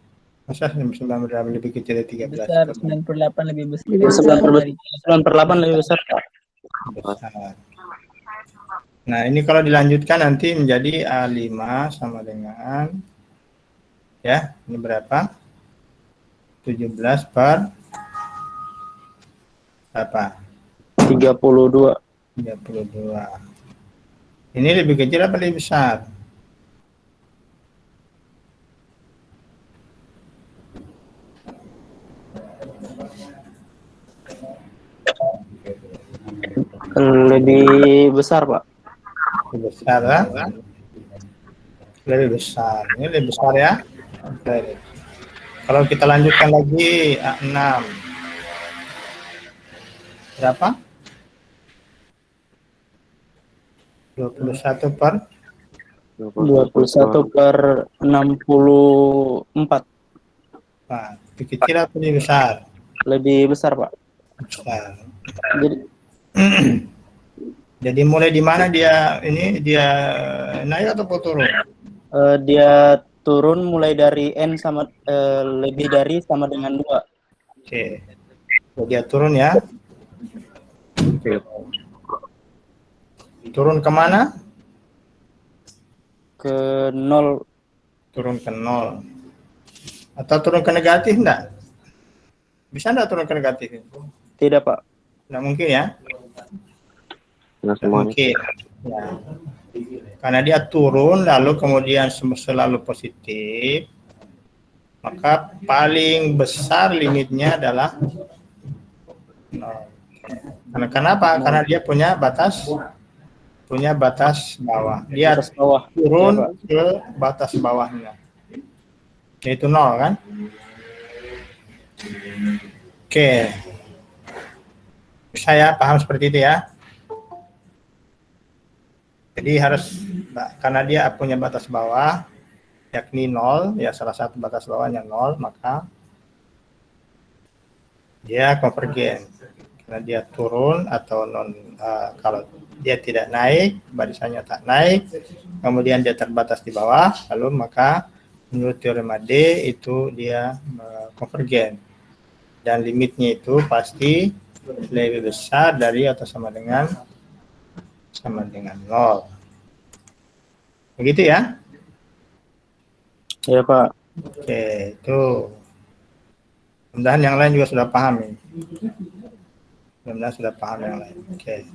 masa 9/8 lebih kecil dari 13? Besar 9/8 lebih besar. 9/8 lebih besar Pak. Besar. Nah, ini kalau dilanjutkan nanti menjadi A5 sama dengan ya, ini berapa? 17 per berapa? 32. 32. Ini lebih kecil apa lebih besar? Lebih besar Pak. Lebih besar ya? Lebih besar. Ini lebih besar ya? Oke. Kalau kita lanjutkan lagi A6. Berapa? 21 per 21/64. Nah, lebih kecil atau lebih besar? Lebih besar Pak. Besar. Jadi Jadi mulai di mana dia ini dia naik atau turun? dia turun mulai dari N sama lebih dari sama dengan 2. Oke. Jadi dia turun ya. Oke. Turun kemana? Ke 0. Turun ke 0. Atau turun ke negatif enggak? Bisa enggak turun ke negatif? Tidak Pak. Enggak mungkin ya? Nah, Enggak semuanya. mungkin. Ya. Karena dia turun lalu kemudian selalu positif, maka paling besar limitnya adalah 0. Karena kenapa? Karena dia punya batas bawah. Dia Atas bawah. turun Ya, Pak. ke batas bawahnya. Yaitu 0 kan? Oke. Saya paham seperti itu ya. Jadi harus karena dia punya batas bawah yakni 0, ya salah satu batas bawahnya 0, maka dia konvergen. Karena dia turun atau kalau dia tidak naik, barisannya tak naik, kemudian dia terbatas di bawah, lalu maka menurut teorema D itu dia konvergen. Dan limitnya itu pasti lebih besar dari atau sama dengan 0. Begitu ya? Ya Pak. Oke, itu. Mudah-mudahan yang lain juga sudah paham ini. Mudah-mudahan sudah paham yang lain. Oke.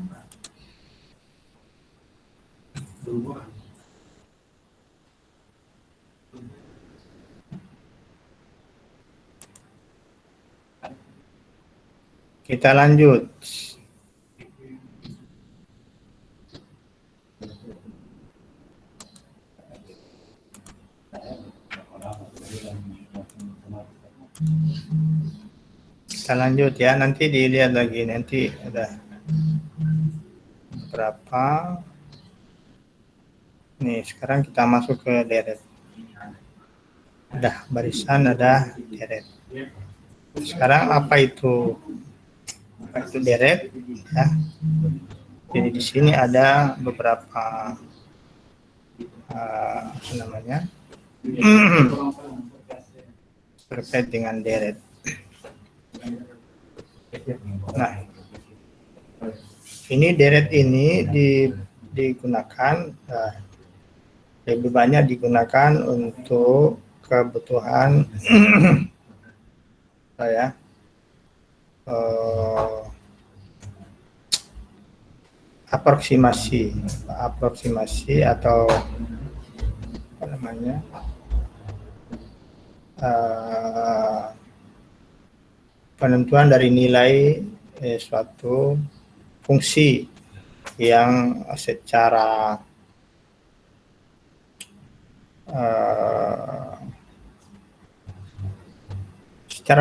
Kita lanjut. Kita lanjut ya, nanti dilihat lagi, nanti ada berapa. Nih, sekarang kita masuk ke deret. Ada barisan, ada deret. Sekarang apa itu deret? Ya. Jadi di sini ada beberapa apa namanya, terkait dengan deret. Nah, ini deret ini digunakan, lebih banyak digunakan untuk kebutuhan aproksimasi atau apa namanya, penentuan dari nilai suatu fungsi yang secara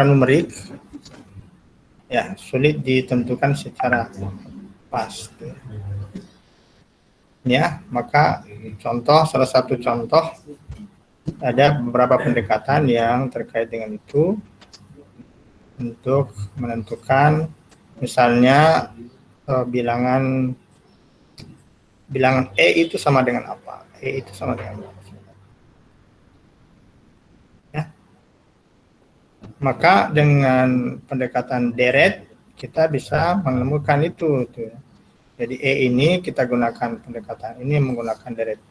numerik ya sulit ditentukan secara pasti. Ya, maka salah satu contoh ada beberapa pendekatan yang terkait dengan itu untuk menentukan misalnya bilangan E itu sama dengan apa? E itu sama dengan apa? Ya. Maka dengan pendekatan deret kita bisa menemukan itu. Jadi E ini kita gunakan pendekatan ini menggunakan deret.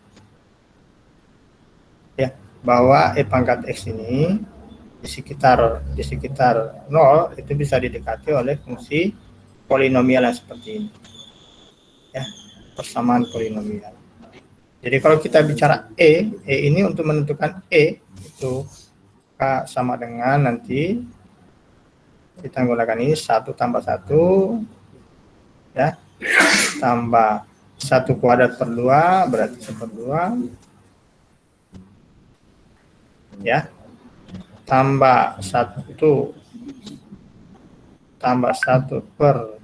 Ya, bahwa E pangkat X ini di sekitar 0 itu bisa didekati oleh fungsi polinomial yang seperti ini. Ya, persamaan polinomial. Jadi kalau kita bicara E ini untuk menentukan E itu sama dengan nanti kita menggunakan ini 1 tambah 1 ya tambah 1 kuadrat per 2 berarti 1/2 ya tambah 1 per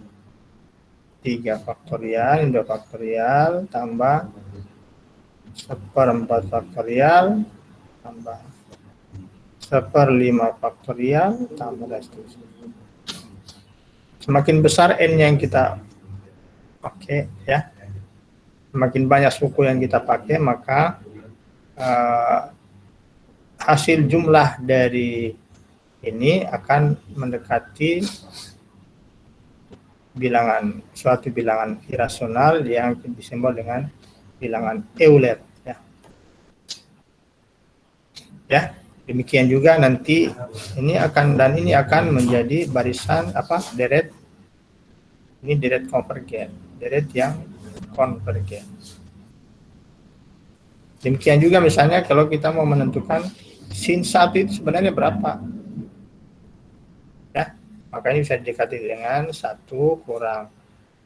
3 faktorial, 2 faktorial, tambah 1/4 faktorial, tambah 1/5 faktorial, tambah dan seterusnya. Semakin besar N yang kita pakai, ya, semakin banyak suku yang kita pakai, maka hasil jumlah dari ini akan mendekati suatu bilangan irasional yang disimbol dengan bilangan Euler. Ya, demikian juga nanti ini akan menjadi barisan deret. Ini deret konvergen, deret yang konvergen. Demikian juga misalnya kalau kita mau menentukan sin 1 itu sebenarnya berapa. Ya, makanya bisa didekati dengan 1 kurang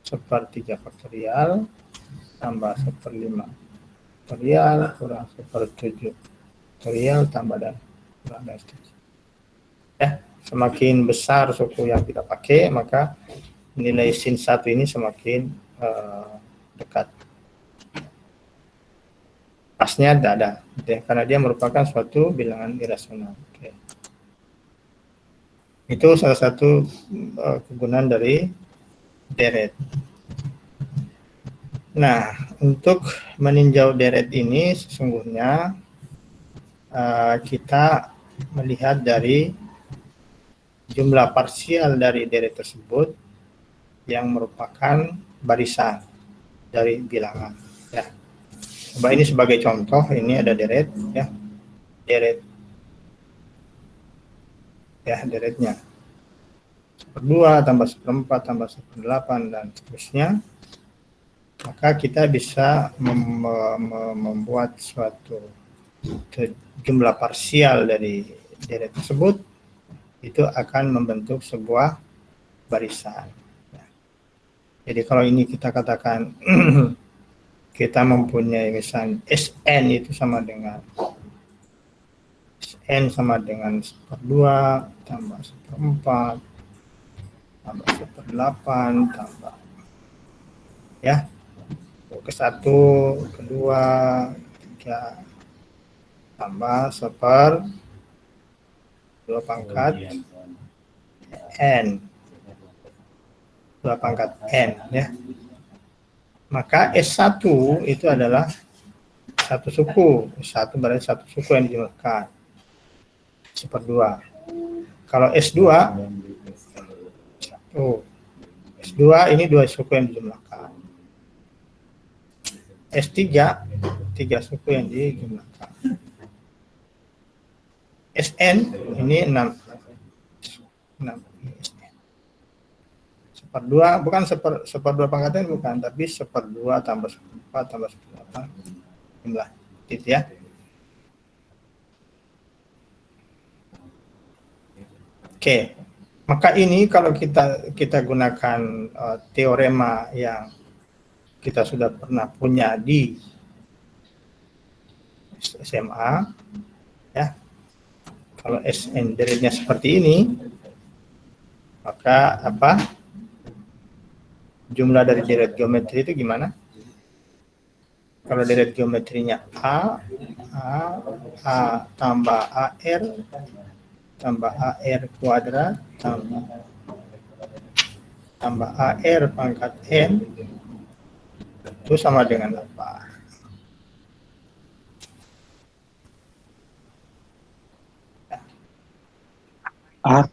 1/3 faktorial tambah 1/5 faktorial kurang 1/7 faktorial tambah dan kurang dan seterusnya. Ya, semakin besar suku yang kita pakai, maka nilai sin 1 ini semakin dekat. Pasnya tidak ada, karena dia merupakan suatu bilangan irasional. Oke. Itu salah satu kegunaan dari deret. Nah, untuk meninjau deret ini sesungguhnya kita melihat dari jumlah parsial dari deret tersebut yang merupakan barisan dari bilangan. Ya. Coba ini sebagai contoh, ini ada deret, ya, deret, ya, deretnya 1/2 tambah 1/4 tambah 1/8 dan seterusnya. Maka kita bisa membuat suatu jumlah parsial dari deret tersebut, itu akan membentuk sebuah barisan. Jadi kalau ini kita katakan kita mempunyai misalnya Sn itu sama dengan Sn sama dengan 1/2 tambah 1/4 tambah 1/8 tambah ya ke 1, kedua, 3 tambah 1/2 pangkat N 2 pangkat N ya. Maka S1 itu adalah 1 satu suku. Satu berarti satu suku yang dijumlahkan. 1/2. Kalau S2, S2 ini 2 suku yang dijumlahkan. S3, 3 suku yang dijumlahkan. SN ini 6. 1/2, bukan 1/2 pangkat N, bukan, tapi 1/2 tambah 1/4 tambah 1/8 jumlah, gitu ya. Oke, maka ini kalau kita gunakan teorema yang kita sudah pernah punya di SMA, ya. Kalau SN deret-nya seperti ini, maka apa? Jumlah dari deret geometri itu gimana? Kalau deret geometrinya A tambah AR tambah AR kuadrat tambah AR pangkat N itu sama dengan apa? A.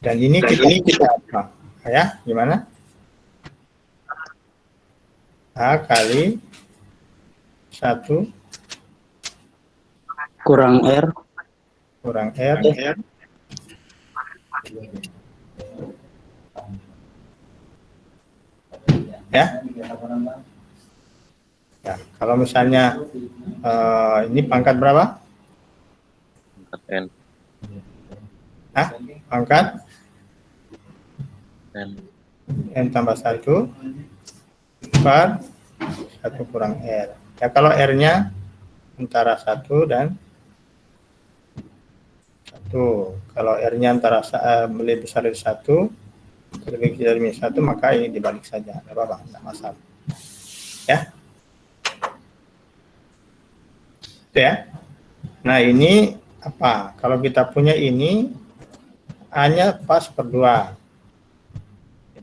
Dan ini kita apa? Ya, gimana? A kali 1 kurang R kurang R. Ya. Ya, kalau misalnya ini pangkat berapa? Pangkat N. Pangkat N. N tambah 1 per 1 kurang R. Ya, kalau R-nya antara 1 dan 1. Kalau R-nya antara lebih besar dari 1, lebih kecil dari 1, maka ini dibalik saja. Tidak apa-apa, tidak masalah. Ya. Itu ya. Nah, ini apa? Kalau kita punya ini, A-nya pas per 2.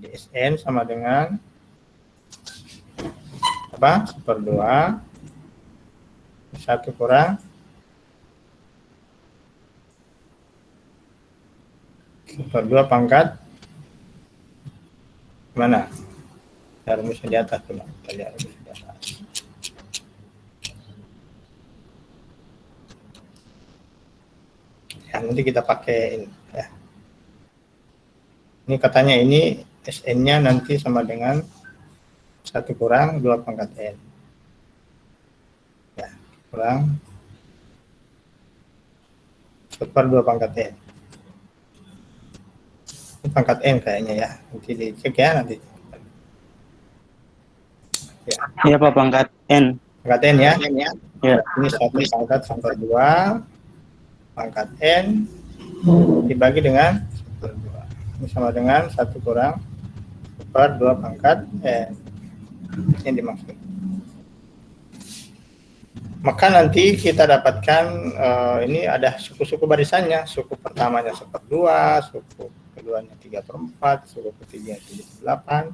Jadi SN sama dengan apa? 1/2 1 kurang 1/2 pangkat mana? Rumusnya di atas tuh, kita lihat rumusnya di atas. Ya, nanti kita pakai ini ya. Ini katanya ini SN-nya nanti sama dengan 1 kurang 2 pangkat N. Ya, kurang 1/2 pangkat N. Ini pangkat N kayaknya ya. Nanti dicek ya nanti. Ya. Iya Pak, pangkat N. Pangkat N ya. Ya. Ini 1 pangkat 1/2 pangkat N dibagi dengan 1/2. Ini sama dengan 1 kurang 1/2 pangkat N. Ini dimaksud. Maka nanti kita dapatkan ini ada suku-suku barisannya. Suku pertamanya 1/2, suku keduanya 3/4, suku ketiganya 3/8,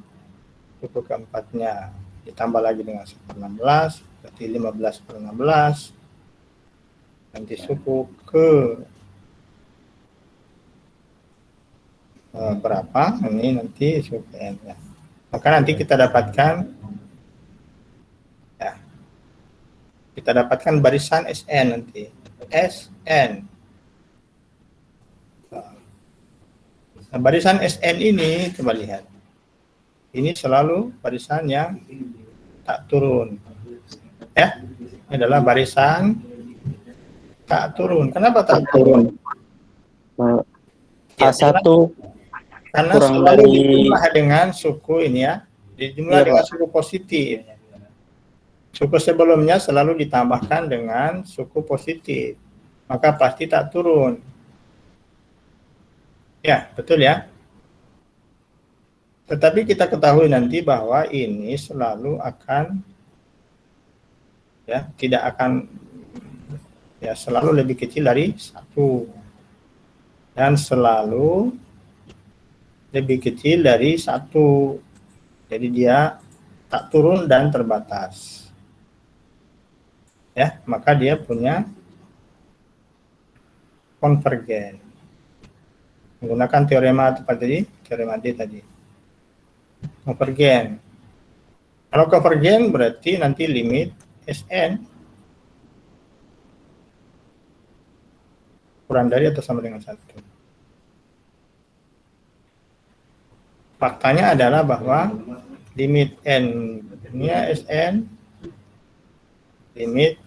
suku keempatnya ditambah lagi dengan 1/16, berarti 15/16. Nanti suku ke berapa? Ini nanti suku N ya. Maka nanti kita dapatkan ya. Kita dapatkan barisan SN nanti. SN. Nah, barisan SN ini coba lihat. Ini selalu barisan yang tak turun. Ya. Ini adalah barisan tak turun. Kenapa tak turun? A1 karena kurang selalu dari dijumlah dengan suku ini ya. Dijumlah dengan suku positif. Suku sebelumnya selalu ditambahkan dengan suku positif. Maka pasti tak turun. Ya, betul ya. Tetapi kita ketahui nanti bahwa ini selalu akan ya, tidak akan ya selalu lebih kecil dari 1 dan selalu lebih kecil dari 1. Jadi dia tak turun dan terbatas. Ya, maka dia punya konvergen. Menggunakan teorema apa tadi? Teorema D tadi. Konvergen. Kalau konvergen berarti nanti limit Sn kurang dari atau sama dengan 1. Faktanya adalah bahwa limit n-nya Sn, limit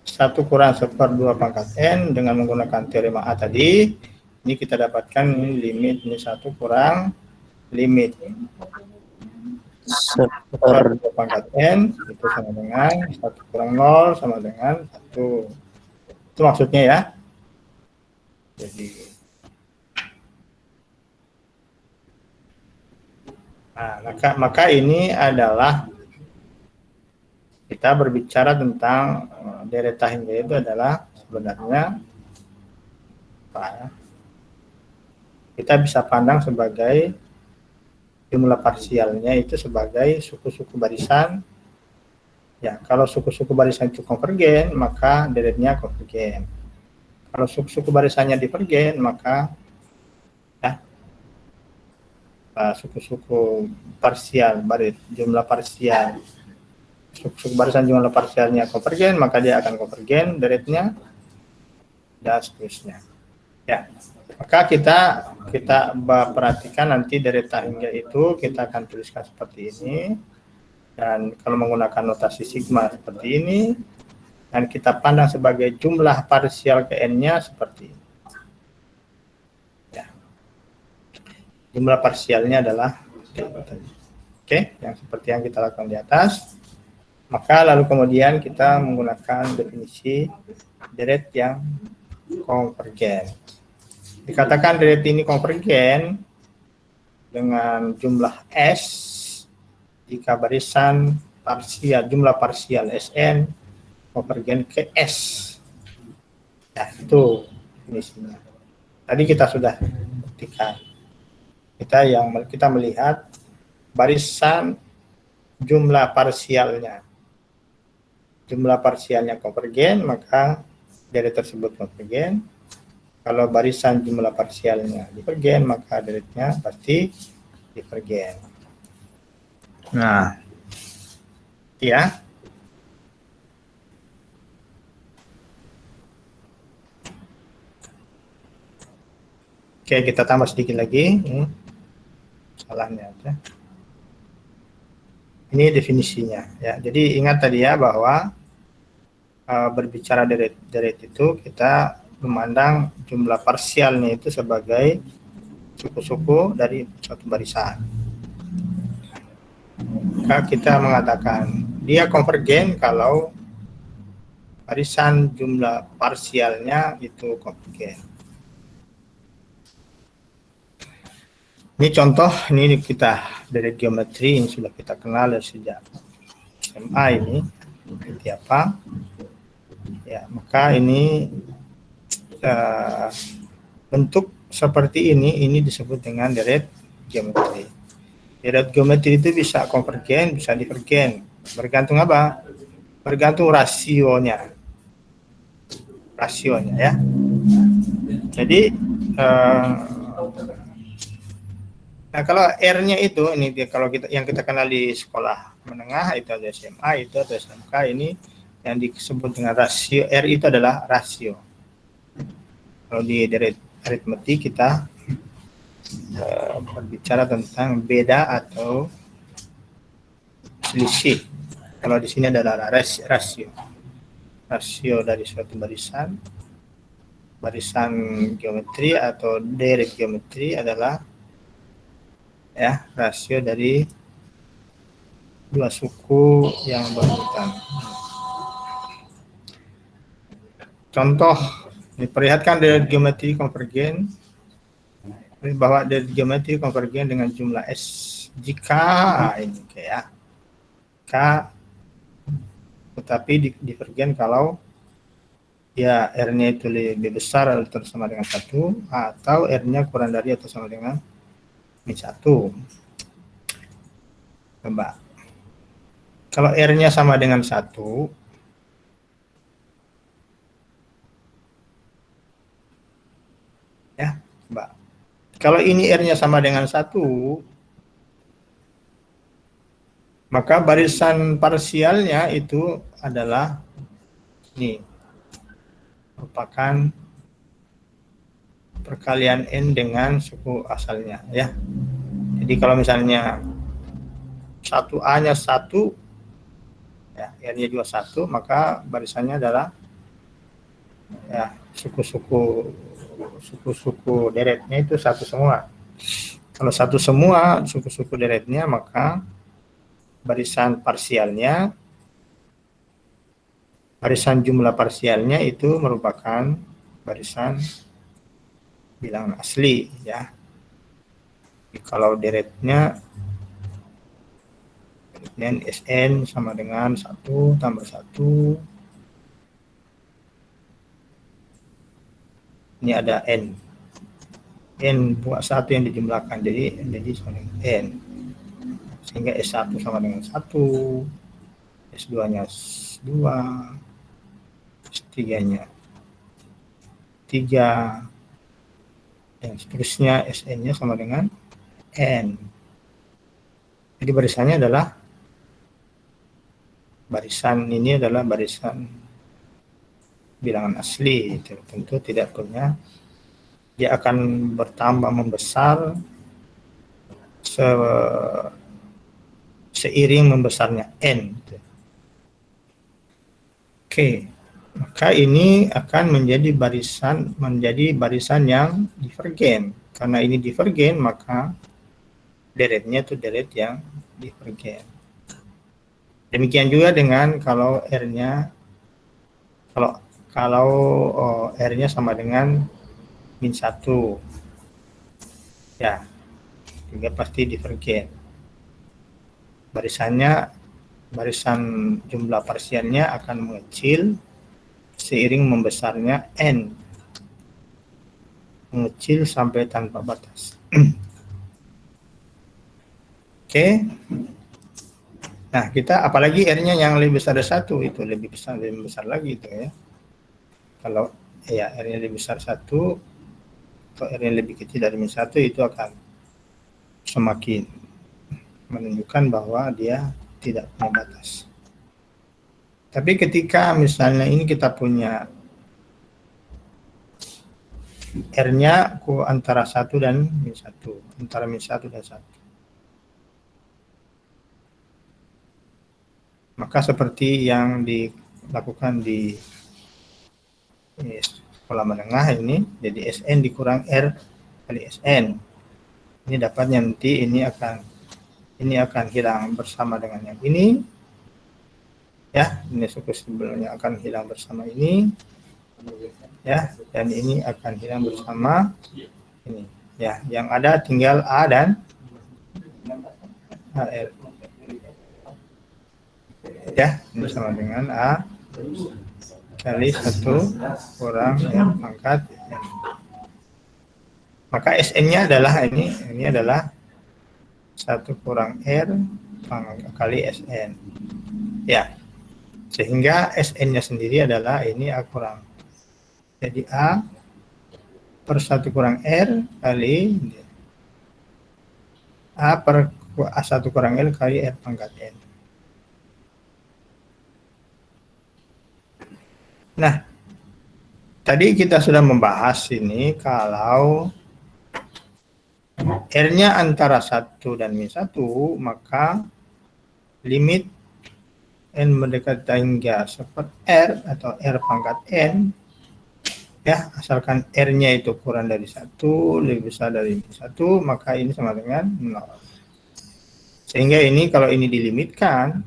1 kurang 1/2 pangkat n dengan menggunakan teorema A tadi, ini kita dapatkan ini limit ini 1 kurang limit 1/2 pangkat n itu sama dengan 1 kurang 0 sama dengan 1. Itu maksudnya ya. Jadi maka ini adalah kita berbicara tentang deret hingga itu adalah sebenarnya kita bisa pandang sebagai jumlah parsialnya itu sebagai suku-suku barisan. Ya, kalau suku-suku barisan itu konvergen, maka deretnya konvergen. Kalau suku-suku barisannya divergen, maka suku-suku parsial, jumlah parsial, suku-suku barisan jumlah parsialnya konvergen, maka dia akan konvergen deretnya dan seterusnya. Ya, maka kita perhatikan nanti deret hingga itu kita akan tuliskan seperti ini. Dan kalau menggunakan notasi sigma seperti ini, dan kita pandang sebagai jumlah parsial ke n-nya seperti ini. Ya. Jumlah parsialnya adalah oke, yang seperti yang kita lakukan di atas. Maka lalu kemudian kita menggunakan definisi deret yang konvergen. Dikatakan deret ini konvergen dengan jumlah S jika barisan parsial, jumlah parsial Sn konvergen ke S. Ya, itu definisinya. Tadi kita sudah buktikan. Kita melihat barisan jumlah parsialnya. Jumlah parsialnya konvergen, maka deret tersebut konvergen. Kalau barisan jumlah parsialnya divergen, maka deretnya pasti divergen. Nah, ya. Oke, kita tambah sedikit lagi. Salahnya aja. Ini definisinya. Ya, jadi ingat tadi ya bahwa berbicara deret itu kita memandang jumlah parsialnya itu sebagai suku-suku dari suatu barisan. Maka kita mengatakan dia konvergen kalau barisan jumlah parsialnya itu konvergen. Ini contoh, ini kita dari geometri yang sudah kita kenal sejak SMA ini seperti apa. Ya, maka ini bentuk seperti ini disebut dengan deret geometri. Deret geometri itu bisa konvergen, bisa divergen. Bergantung apa? Bergantung rasionya. Rasionya ya. Jadi nah kalau R-nya itu ini kalau yang kita kenal di sekolah menengah itu ada SMA, itu atau SMK, ini yang disebut dengan rasio. R itu adalah rasio. Kalau di deret aritmetik kita berbicara tentang beda atau selisih. Kalau di sini adalah rasio. Rasio dari suatu barisan geometri atau deret geometri adalah ya rasio dari dua suku yang berurutan. Contoh, diperlihatkan deret geometri konvergen bahwa deret geometri konvergen dengan jumlah S jika ini kayak K tetapi divergen kalau ya R-nya itu lebih besar atau sama dengan 1 atau R-nya kurang dari atau sama dengan min 1. Coba. Kalau R-nya sama dengan 1, ya, coba. Kalau ini R-nya sama dengan 1, maka barisan parsialnya itu adalah ini, merupakan perkalian N dengan suku asalnya, ya. Jadi kalau misalnya 1A-nya 1, ya, R-nya juga 1, maka barisannya adalah ya suku-suku deretnya itu 1 semua. Kalau 1 semua suku-suku deretnya, maka barisan parsialnya, barisan jumlah parsialnya itu merupakan barisan bilangan asli, ya. Jadi kalau deretnya SN sama dengan 1 tambah 1, ini ada N buat 1 yang dijumlahkan, jadi sama dengan N, sehingga S1 sama dengan 1, S2 nya 2, S3 nya 3, dan seterusnya SN nya sama dengan N. Jadi barisannya adalah barisan bilangan asli, itu tentu tidak punya, dia akan bertambah membesar seiring membesarnya N. Oke, maka ini akan menjadi barisan yang divergen. Karena ini divergen, maka deretnya itu deret yang divergen. Demikian juga dengan kalau R-nya R-nya sama dengan min 1, ya, juga pasti divergen. Barisan jumlah parsialnya akan mengecil seiring membesarnya N, mengecil sampai tanpa batas. Oke. Nah, kita apalagi R-nya yang lebih besar dari 1, itu lebih besar lagi itu, ya. Kalau ya R-nya lebih besar 1 atau R-nya lebih kecil dari min 1, itu akan semakin menunjukkan bahwa dia tidak punya batas. Tapi ketika misalnya ini kita punya R-nya antara 1 dan min 1, antara min 1 dan 1. Maka seperti yang dilakukan di sekolah menengah ini, jadi SN dikurang R kali SN. Ini dapatnya nanti ini akan hilang bersama dengan yang ini. Ya, ini suku sebelumnya akan hilang bersama ini. Ya, dan ini akan hilang bersama ini. Ya, yang ada tinggal A dan AR. Ya, ini sama dengan A kali 1 kurang R pangkat N. Maka SN-nya adalah ini adalah 1 kurang R kali SN. Ya, sehingga SN-nya sendiri adalah ini A kurang. Jadi A per 1 kurang R kali A per A1 kurang L kali R pangkat N. Nah, tadi kita sudah membahas ini kalau R-nya antara 1 dan min 1, maka limit N mendekati hingga seperti R atau R pangkat N, ya, asalkan R-nya itu kurang dari 1, lebih besar dari min 1, maka ini sama dengan 0. Sehingga ini kalau ini dilimitkan,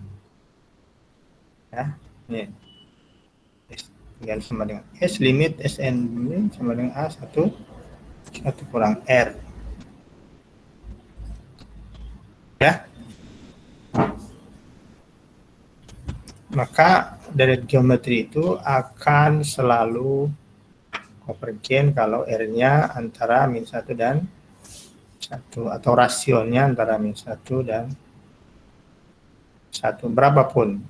ya, ini tinggal sama dengan S limit SN ini sama dengan A1 kurang R. Ya. Maka deret geometri itu akan selalu konvergen kalau R-nya antara min 1 dan 1, atau rasionya antara min 1 dan 1, berapapun.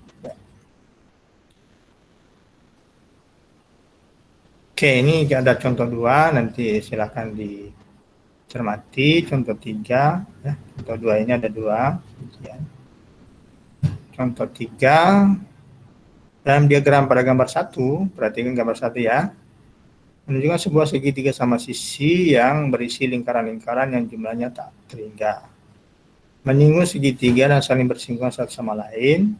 Oke, ini ada contoh 2, nanti silakan dicermati. Contoh 3, ya. Contoh 2 ini ada 2. Ya. Contoh 3, dalam diagram pada gambar 1, perhatikan gambar 1 ya. Menunjukkan sebuah segitiga sama sisi yang berisi lingkaran-lingkaran yang jumlahnya tak terhingga. Menyinggung segitiga dan saling bersinggungan satu sama lain,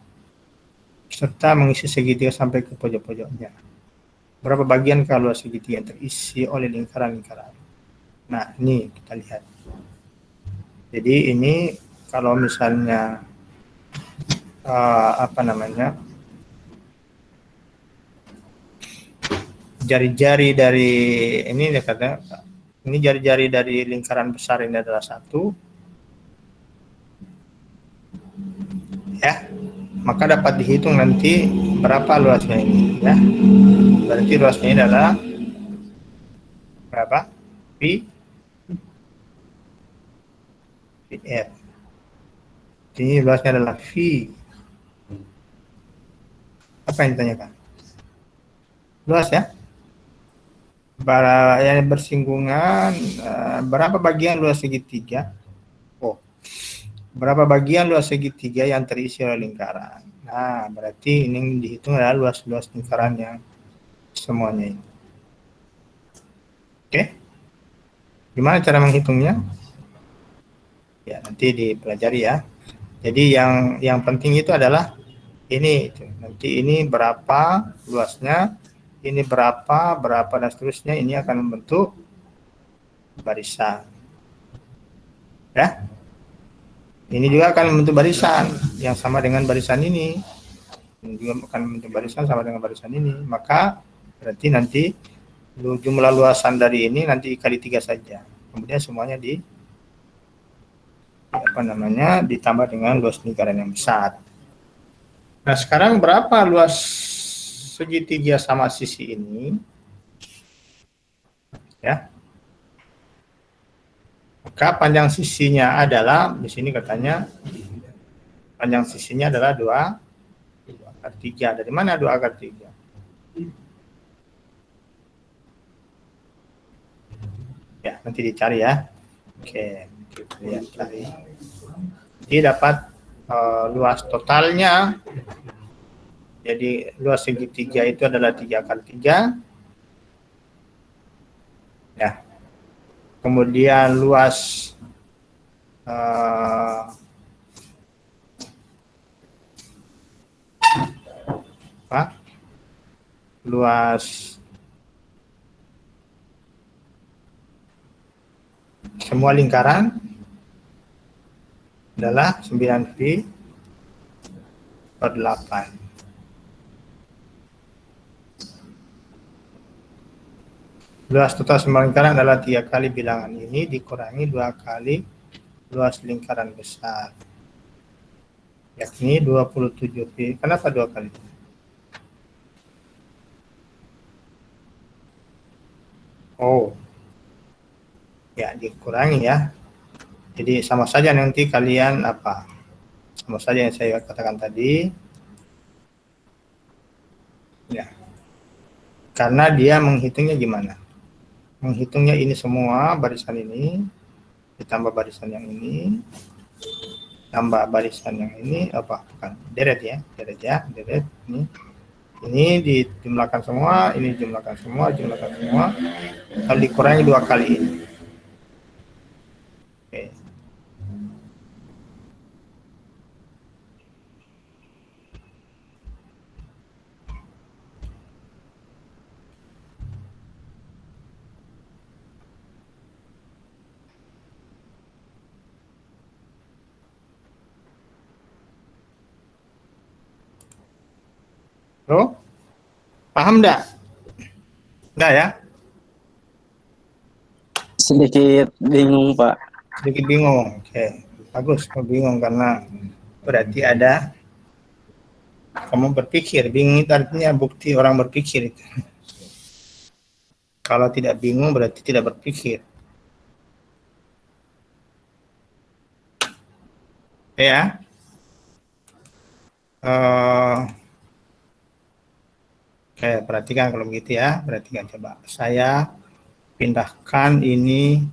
serta mengisi segitiga sampai ke pojok-pojoknya. Berapa bagian luas segitiga yang terisi oleh lingkaran-lingkaran? Nah, ini kita lihat. Jadi ini kalau misalnya jari-jari dari ini dia kata, ini jari-jari dari lingkaran besar ini adalah 1, ya, maka dapat dihitung nanti berapa luasnya ini, ya. Berarti luasnya ini adalah berapa? VF. Ini luasnya adalah V. Apa yang ditanyakan? Luas ya? Yang bersinggungan, berapa bagian luas segitiga? Oh, berapa bagian luas segitiga yang terisi oleh lingkaran? Nah, berarti ini dihitung adalah luas-luas lingkaran yang semuanya ini. Oke? Gimana cara menghitungnya? Ya, nanti dipelajari ya. Jadi yang penting itu adalah ini. Nanti ini berapa luasnya, ini berapa, dan seterusnya. Ini akan membentuk barisan. Ya. Ini juga akan membentuk barisan yang sama dengan barisan ini. Ini juga akan membentuk barisan sama dengan barisan ini. Maka berarti nanti jumlah luasan dari ini nanti kali 3 saja. Kemudian semuanya ditambah dengan luas lingkaran yang besar. Nah, sekarang berapa luas segitiga sama sisi ini? Ya. Maka panjang sisinya adalah, di sini katanya panjang sisinya adalah 2/3. Dari mana 2/3? Ya, nanti dicari ya. Oke, kita lihat cari. Jadi dapat luas totalnya. Jadi luas segitiga itu adalah 3/3. Ya. Kemudian luas luas semua lingkaran adalah 9π/8. Luas total semua lingkaran adalah 3 kali bilangan ini dikurangi 2 kali luas lingkaran besar, yakni 27π. Kenapa 2 kali? Oh, ya dikurangi ya. Jadi sama saja nanti kalian apa? Sama saja yang saya katakan tadi. Ya. Karena dia menghitungnya gimana? Menghitungnya ini semua barisan ini ditambah barisan yang ini tambah barisan yang ini bukan deret ini dijumlahkan semua, ini jumlahkan semua lalu dikurangi 2 kali ini. Oke. Bro, paham enggak? Enggak ya? Sedikit bingung, Pak. Sedikit bingung. Oke, bagus kalau bingung karena berarti ada kamu berpikir. Bingung itu artinya bukti orang berpikir itu. Kalau tidak bingung berarti tidak berpikir. Ya. Oke, perhatikan kalau begitu ya. Perhatikan coba. Saya pindahkan ini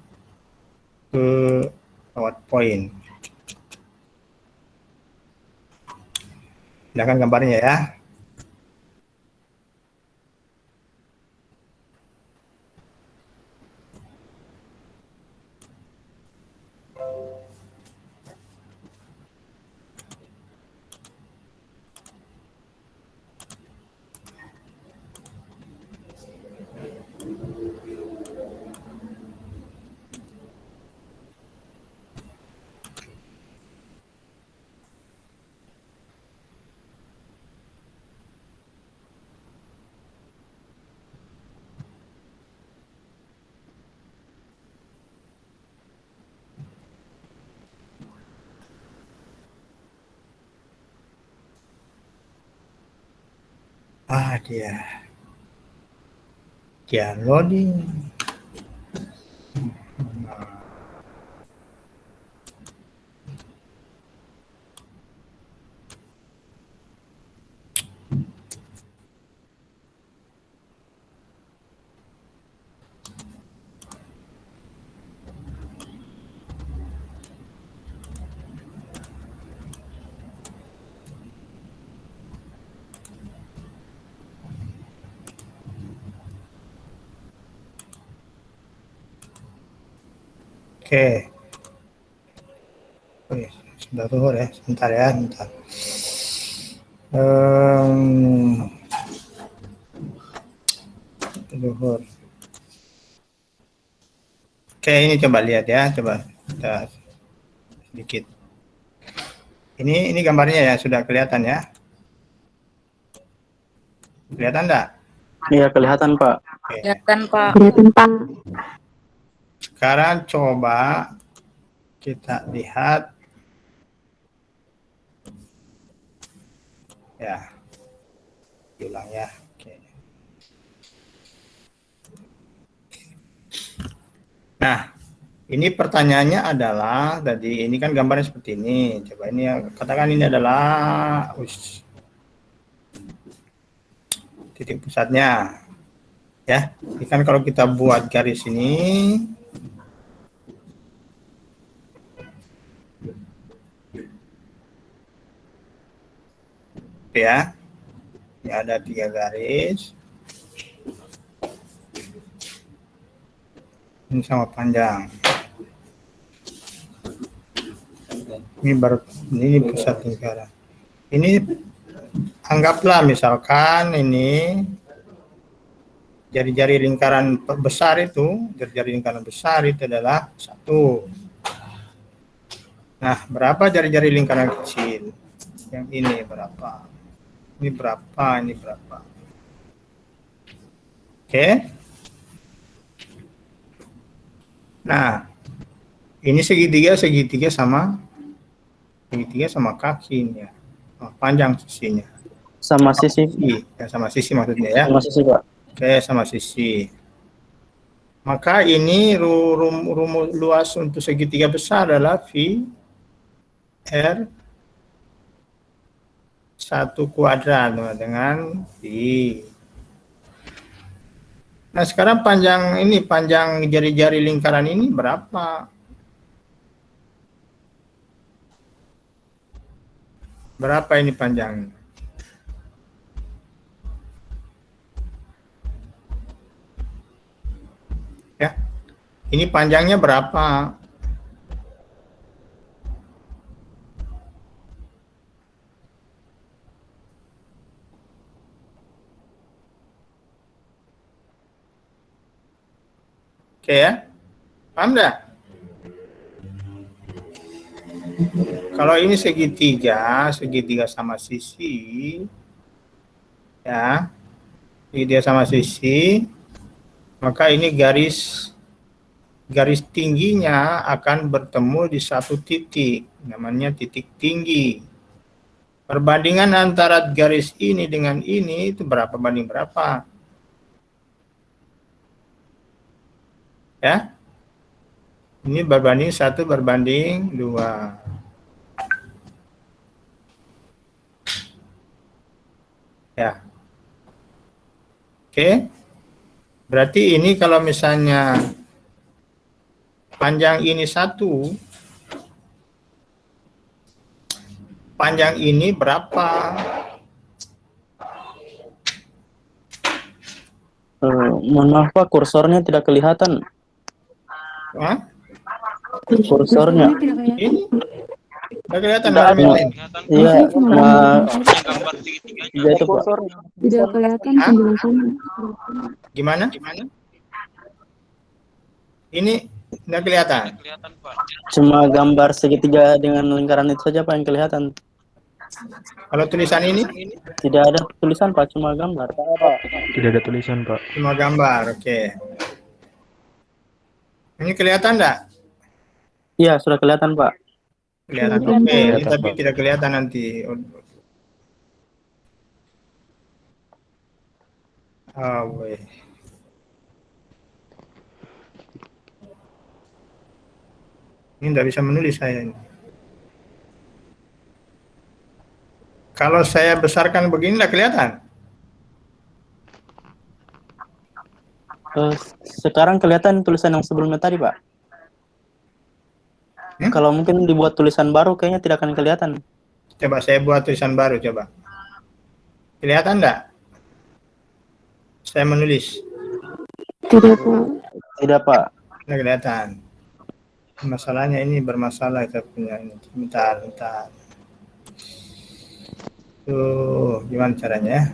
ke PowerPoint. Pindahkan gambarnya ya. Dia loading. Oke. Sudah zuhur ya, sebentar ya, sebentar. Zuhur. Oke, ini coba lihat ya, coba kita sedikit. Ini gambarnya ya, sudah kelihatan ya? Kelihatan enggak? Iya, kelihatan, Pak. Kelihatan, Pak. Sekarang coba kita lihat ya, ulang ya. Oke. Nah, ini pertanyaannya adalah tadi ini kan gambarnya seperti ini. Coba ini ya, katakan ini adalah titik pusatnya. Ya, ini kan kalau kita buat garis ini ya, ini ada 3 garis, ini sama panjang, ini pusat negara. Ini anggaplah misalkan ini jari-jari lingkaran besar itu, jari-jari lingkaran besar itu adalah 1. Nah, berapa jari-jari lingkaran kecil? Yang ini berapa? Ini berapa? Ini berapa? Oke. Nah, ini segitiga sama kakinya. Panjang sisinya. Sama sisi. Ya, sama sisi maksudnya ya. Sama sisi, Pak. Oke, sama sisi. Maka ini rumus luas untuk segitiga besar adalah V R 1 kuadrat dengan V. Nah, sekarang panjang jari-jari lingkaran ini berapa? Berapa ini panjangnya? Ya. Ini panjangnya berapa? Oke ya, paham nggak? Kalau ini segitiga sama sisi, ya, segitiga sama sisi, maka ini garis tingginya akan bertemu di satu titik, namanya titik tinggi. Perbandingan antara garis ini dengan ini itu berapa banding berapa? Ya, ini berbanding 1 berbanding 2. Ya. Oke. Berarti ini kalau misalnya panjang ini 1, panjang ini berapa? Mohon maaf Pak, kursornya tidak kelihatan. Hah? Kursornya. Ini? Nggak kelihatan Tidak dalam yang ada. lain? Iya, iya itu Pak. Tidak kelihatan Hah? penjelasannya. Gimana? Ini nggak kelihatan? Cuma gambar segitiga dengan lingkaran itu saja Pak yang kelihatan. Kalau tulisan ini? Tidak ada tulisan Pak, cuma gambar. Tidak ada tulisan, Pak. Cuma gambar, oke. Ini kelihatan nggak? Iya, sudah kelihatan Pak. Kelihatan, Kelihatan, oke. Ini Pak. tapi tidak kelihatan nanti. Oh, weh. Ini nggak bisa menulis saya ini. Kalau saya besarkan begini nggak kelihatan? Sekarang kelihatan tulisan yang sebelumnya tadi Pak. Kalau mungkin dibuat tulisan baru kayaknya tidak akan kelihatan. Coba saya buat tulisan baru, coba. Kelihatan nggak? Saya menulis. Tidak, Pak. Tidak Pak. Nggak kelihatan. Masalahnya ini bermasalah kita punya ini. Bentar. Tuh, gimana caranya ya?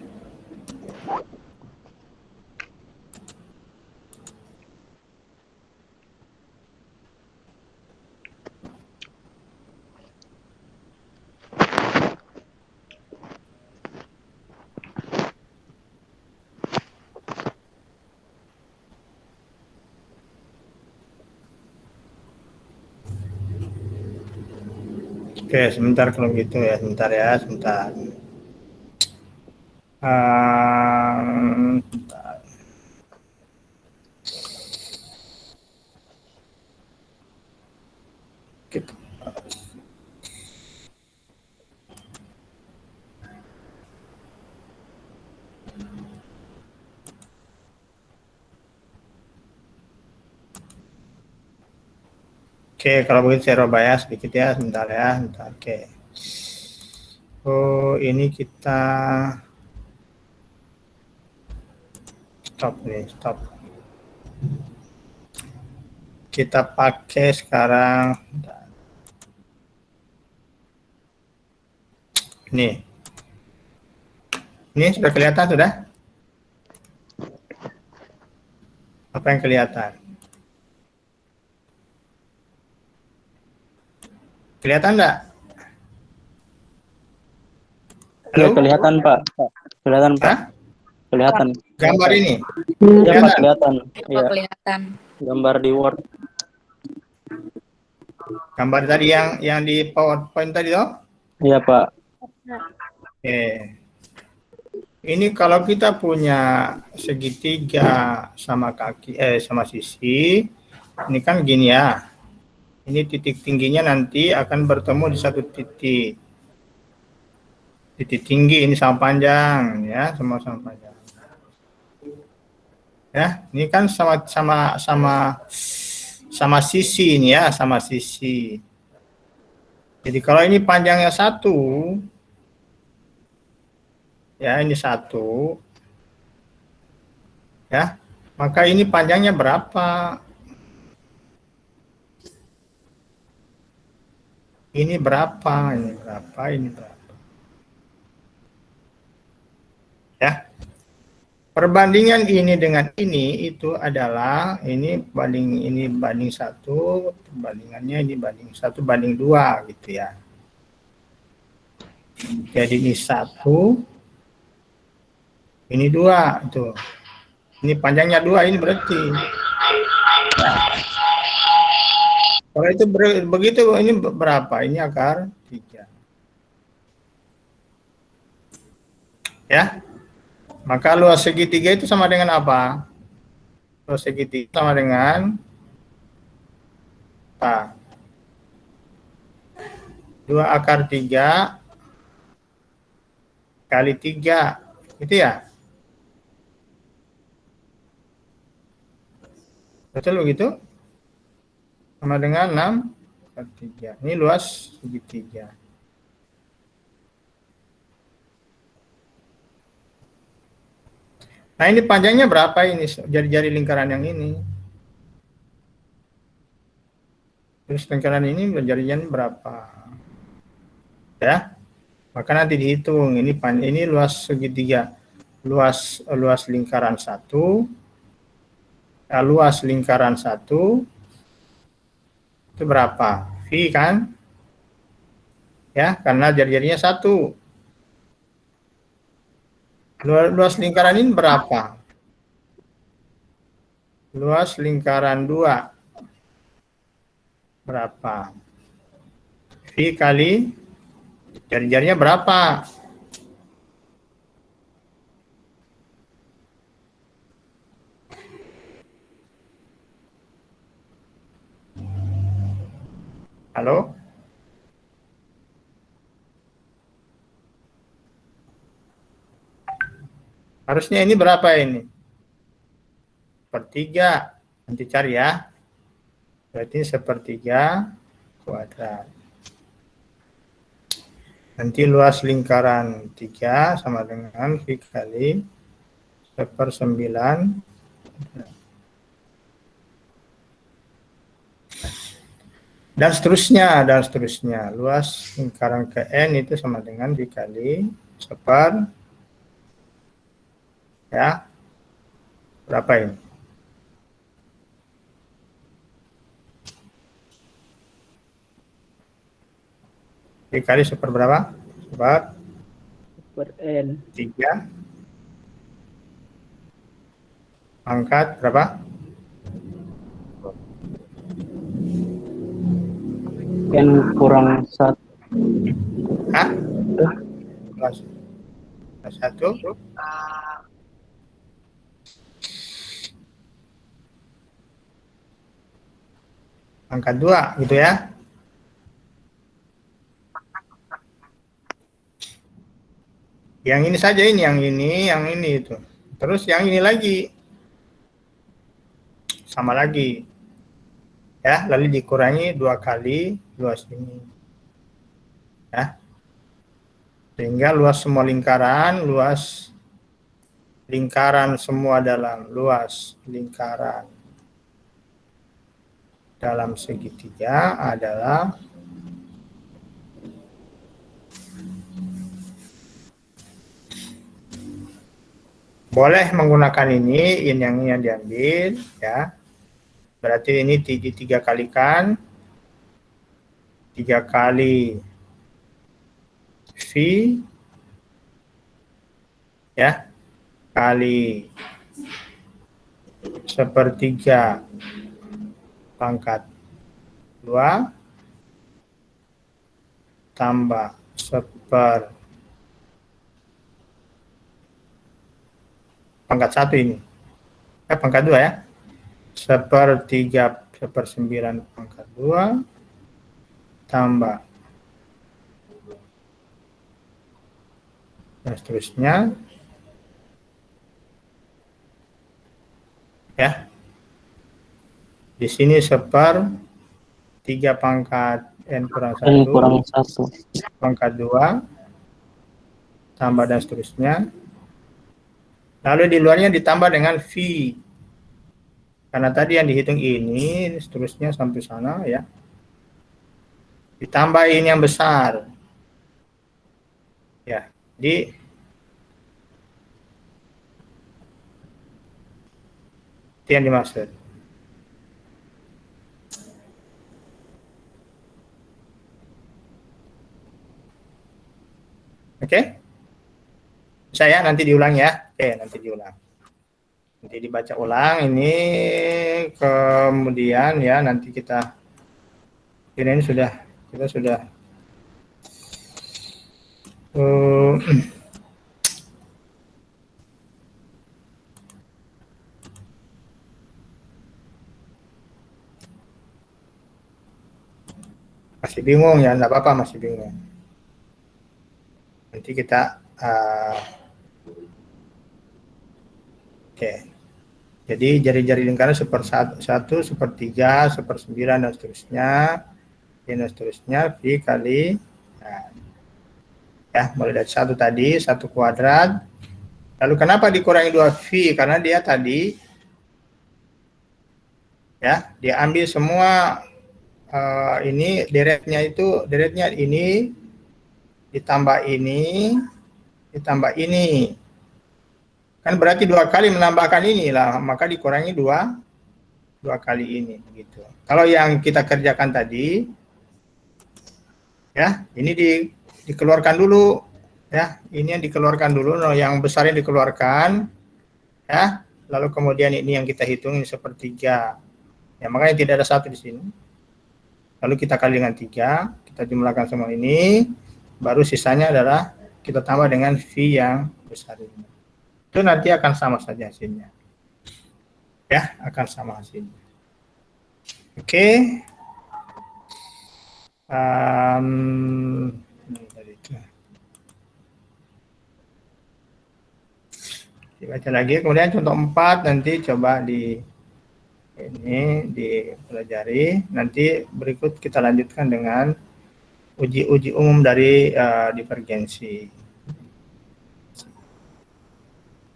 Oke, sebentar kalau gitu ya, sebentar. Sebentar. Gitu. Oke, kalau begitu saya robah ya sedikit ya, sebentar. Oke. Oh, ini kita stop. Kita pakai sekarang ini. Ini sudah kelihatan sudah? Apa yang kelihatan? Kelihatan enggak? Ya, kelihatan Pak. Kelihatan Pak. Hah? Kelihatan. Gambar ini? Iya Pak, kelihatan. Iya. Kelihatan. Gambar di Word. Gambar tadi yang di PowerPoint tadi toh? Iya Pak. Oke. Ini kalau kita punya segitiga sama sama sisi, ini kan gini ya. Ini titik tingginya nanti akan bertemu di satu titik. Titik tinggi ini sama panjang ya, sama panjang. Ya, ini kan sama sisi ini ya, sama sisi. Jadi kalau ini panjangnya 1, ya ini 1, ya, maka ini panjangnya berapa? Ini berapa? Ya. Perbandingan ini dengan ini itu adalah ini banding 1, perbandingannya ini banding 1 banding 2 gitu ya. Jadi ini 1, ini 2 itu. Ini panjangnya 2 ini berarti. Nah, kalau itu begitu ini berapa? Ini akar 3. Ya. Maka luas segitiga itu sama dengan apa? Luas segitiga sama dengan 2 akar 3 kali 3 Gitu ya? Betul begitu? Sama dengan 6/3. Ini luas segitiga. Nah, ini panjangnya berapa ini? Jari-jari lingkaran yang ini. Terus lingkaran ini jarinya berapa? Ya. Maka nanti dihitung. Ini luas segitiga. Luas lingkaran 1. Luas lingkaran 1 itu berapa? V kan? Ya, karena jari-jarinya 1. Luas lingkaran ini berapa? Luas lingkaran 2 berapa? V kali jari-jarinya berapa? Halo? Harusnya ini berapa ini? 1/3. Nanti cari ya. Berarti 1/3 kuadrat. Nanti luas lingkaran 3 sama dengan V kali 1/9. Dan seterusnya. Luas lingkaran ke N itu sama dengan V kali 1/, ya. Berapa ini? V kali 1/, berapa? 1/N. 3. Pangkat berapa? N kurang 1. Hah? Plus 1. Pangkat 2 gitu ya. Yang ini saja ini, yang ini itu. Terus yang ini lagi. Sama lagi. Ya, lalu dikurangi 2 kali luas ini. Ya. Sehingga luas semua lingkaran, semua dalam luas lingkaran dalam segitiga adalah boleh menggunakan ini yang diambil ya. Berarti ini 3 kalikan 3 kali V ya kali 1/3 pangkat 2 tambah 1/, pangkat 1 ini. Pangkat 2 ya. 1/3 1/9 pangkat 2 tambah dan seterusnya ya. Di sini 1/3 pangkat N kurang 1 pangkat 2 tambah dan seterusnya. Lalu di luarnya ditambah dengan V. Karena tadi yang dihitung ini, seterusnya sampai sana ya. Ditambah ini yang besar. Ya, jadi itu yang dimaksud. Oke? Bisa ya, nanti diulang ya. Oke, nanti diulang. Nanti dibaca ulang ini, kemudian ya nanti kita ini kita sudah masih bingung ya, enggak apa-apa masih bingung. Nanti kita Oke. Jadi jari-jari lingkaran 1/1, 1/3, 1/9 dan seterusnya. Dan seterusnya V kali ya, mulai dari 1 tadi, 1 kuadrat. Lalu kenapa dikurangi 2V? Karena dia tadi ya, dia ambil semua ini deretnya ini ditambah ini ditambah ini. Kan berarti 2 kali menambahkan inilah, maka dikurangi 2 kali ini gitu. Kalau yang kita kerjakan tadi ya, ini dikeluarkan dulu ya, ini yang dikeluarkan dulu, yang besarnya dikeluarkan ya, lalu kemudian ini yang kita hitung ini 1/3 ya, makanya tidak ada 1 di sini. Lalu kita kali dengan 3, kita jumlahkan semua ini, baru sisanya adalah kita tambah dengan V yang besar ini. Itu nanti akan sama saja hasilnya ya, akan sama hasilnya. Oke. Dibaca lagi, kemudian contoh 4 nanti coba dipelajari. Nanti berikut kita lanjutkan dengan uji umum dari divergensi.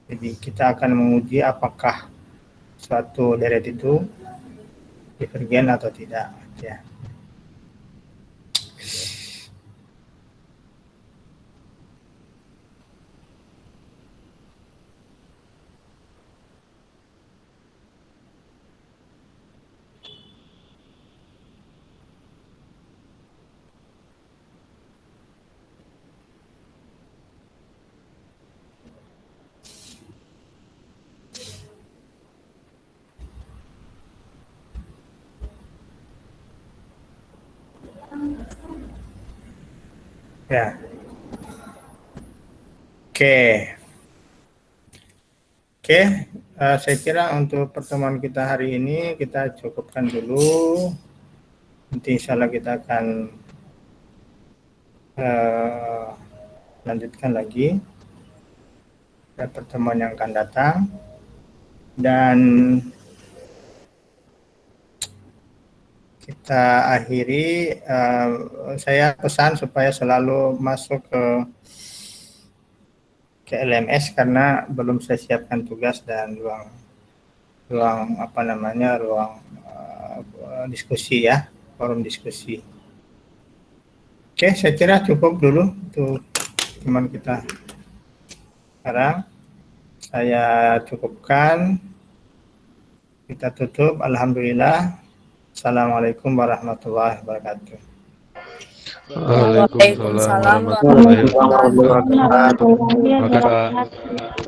Jadi kita akan menguji apakah suatu deret itu divergen atau tidak ya. Ya. Oke. Saya kira untuk pertemuan kita hari ini kita cukupkan dulu. Nanti insya Allah kita akan lanjutkan lagi pada pertemuan yang akan datang. Dan kita akhiri, saya pesan supaya selalu masuk ke LMS karena belum saya siapkan tugas dan ruang diskusi ya, forum diskusi. Oke, saya kira cukup dulu untuk teman kita sekarang. Saya cukupkan, kita tutup. Alhamdulillah. Assalamualaikum warahmatullahi wabarakatuh. Waalaikumsalam warahmatullahi wabarakatuh. Terima kasih, Pak.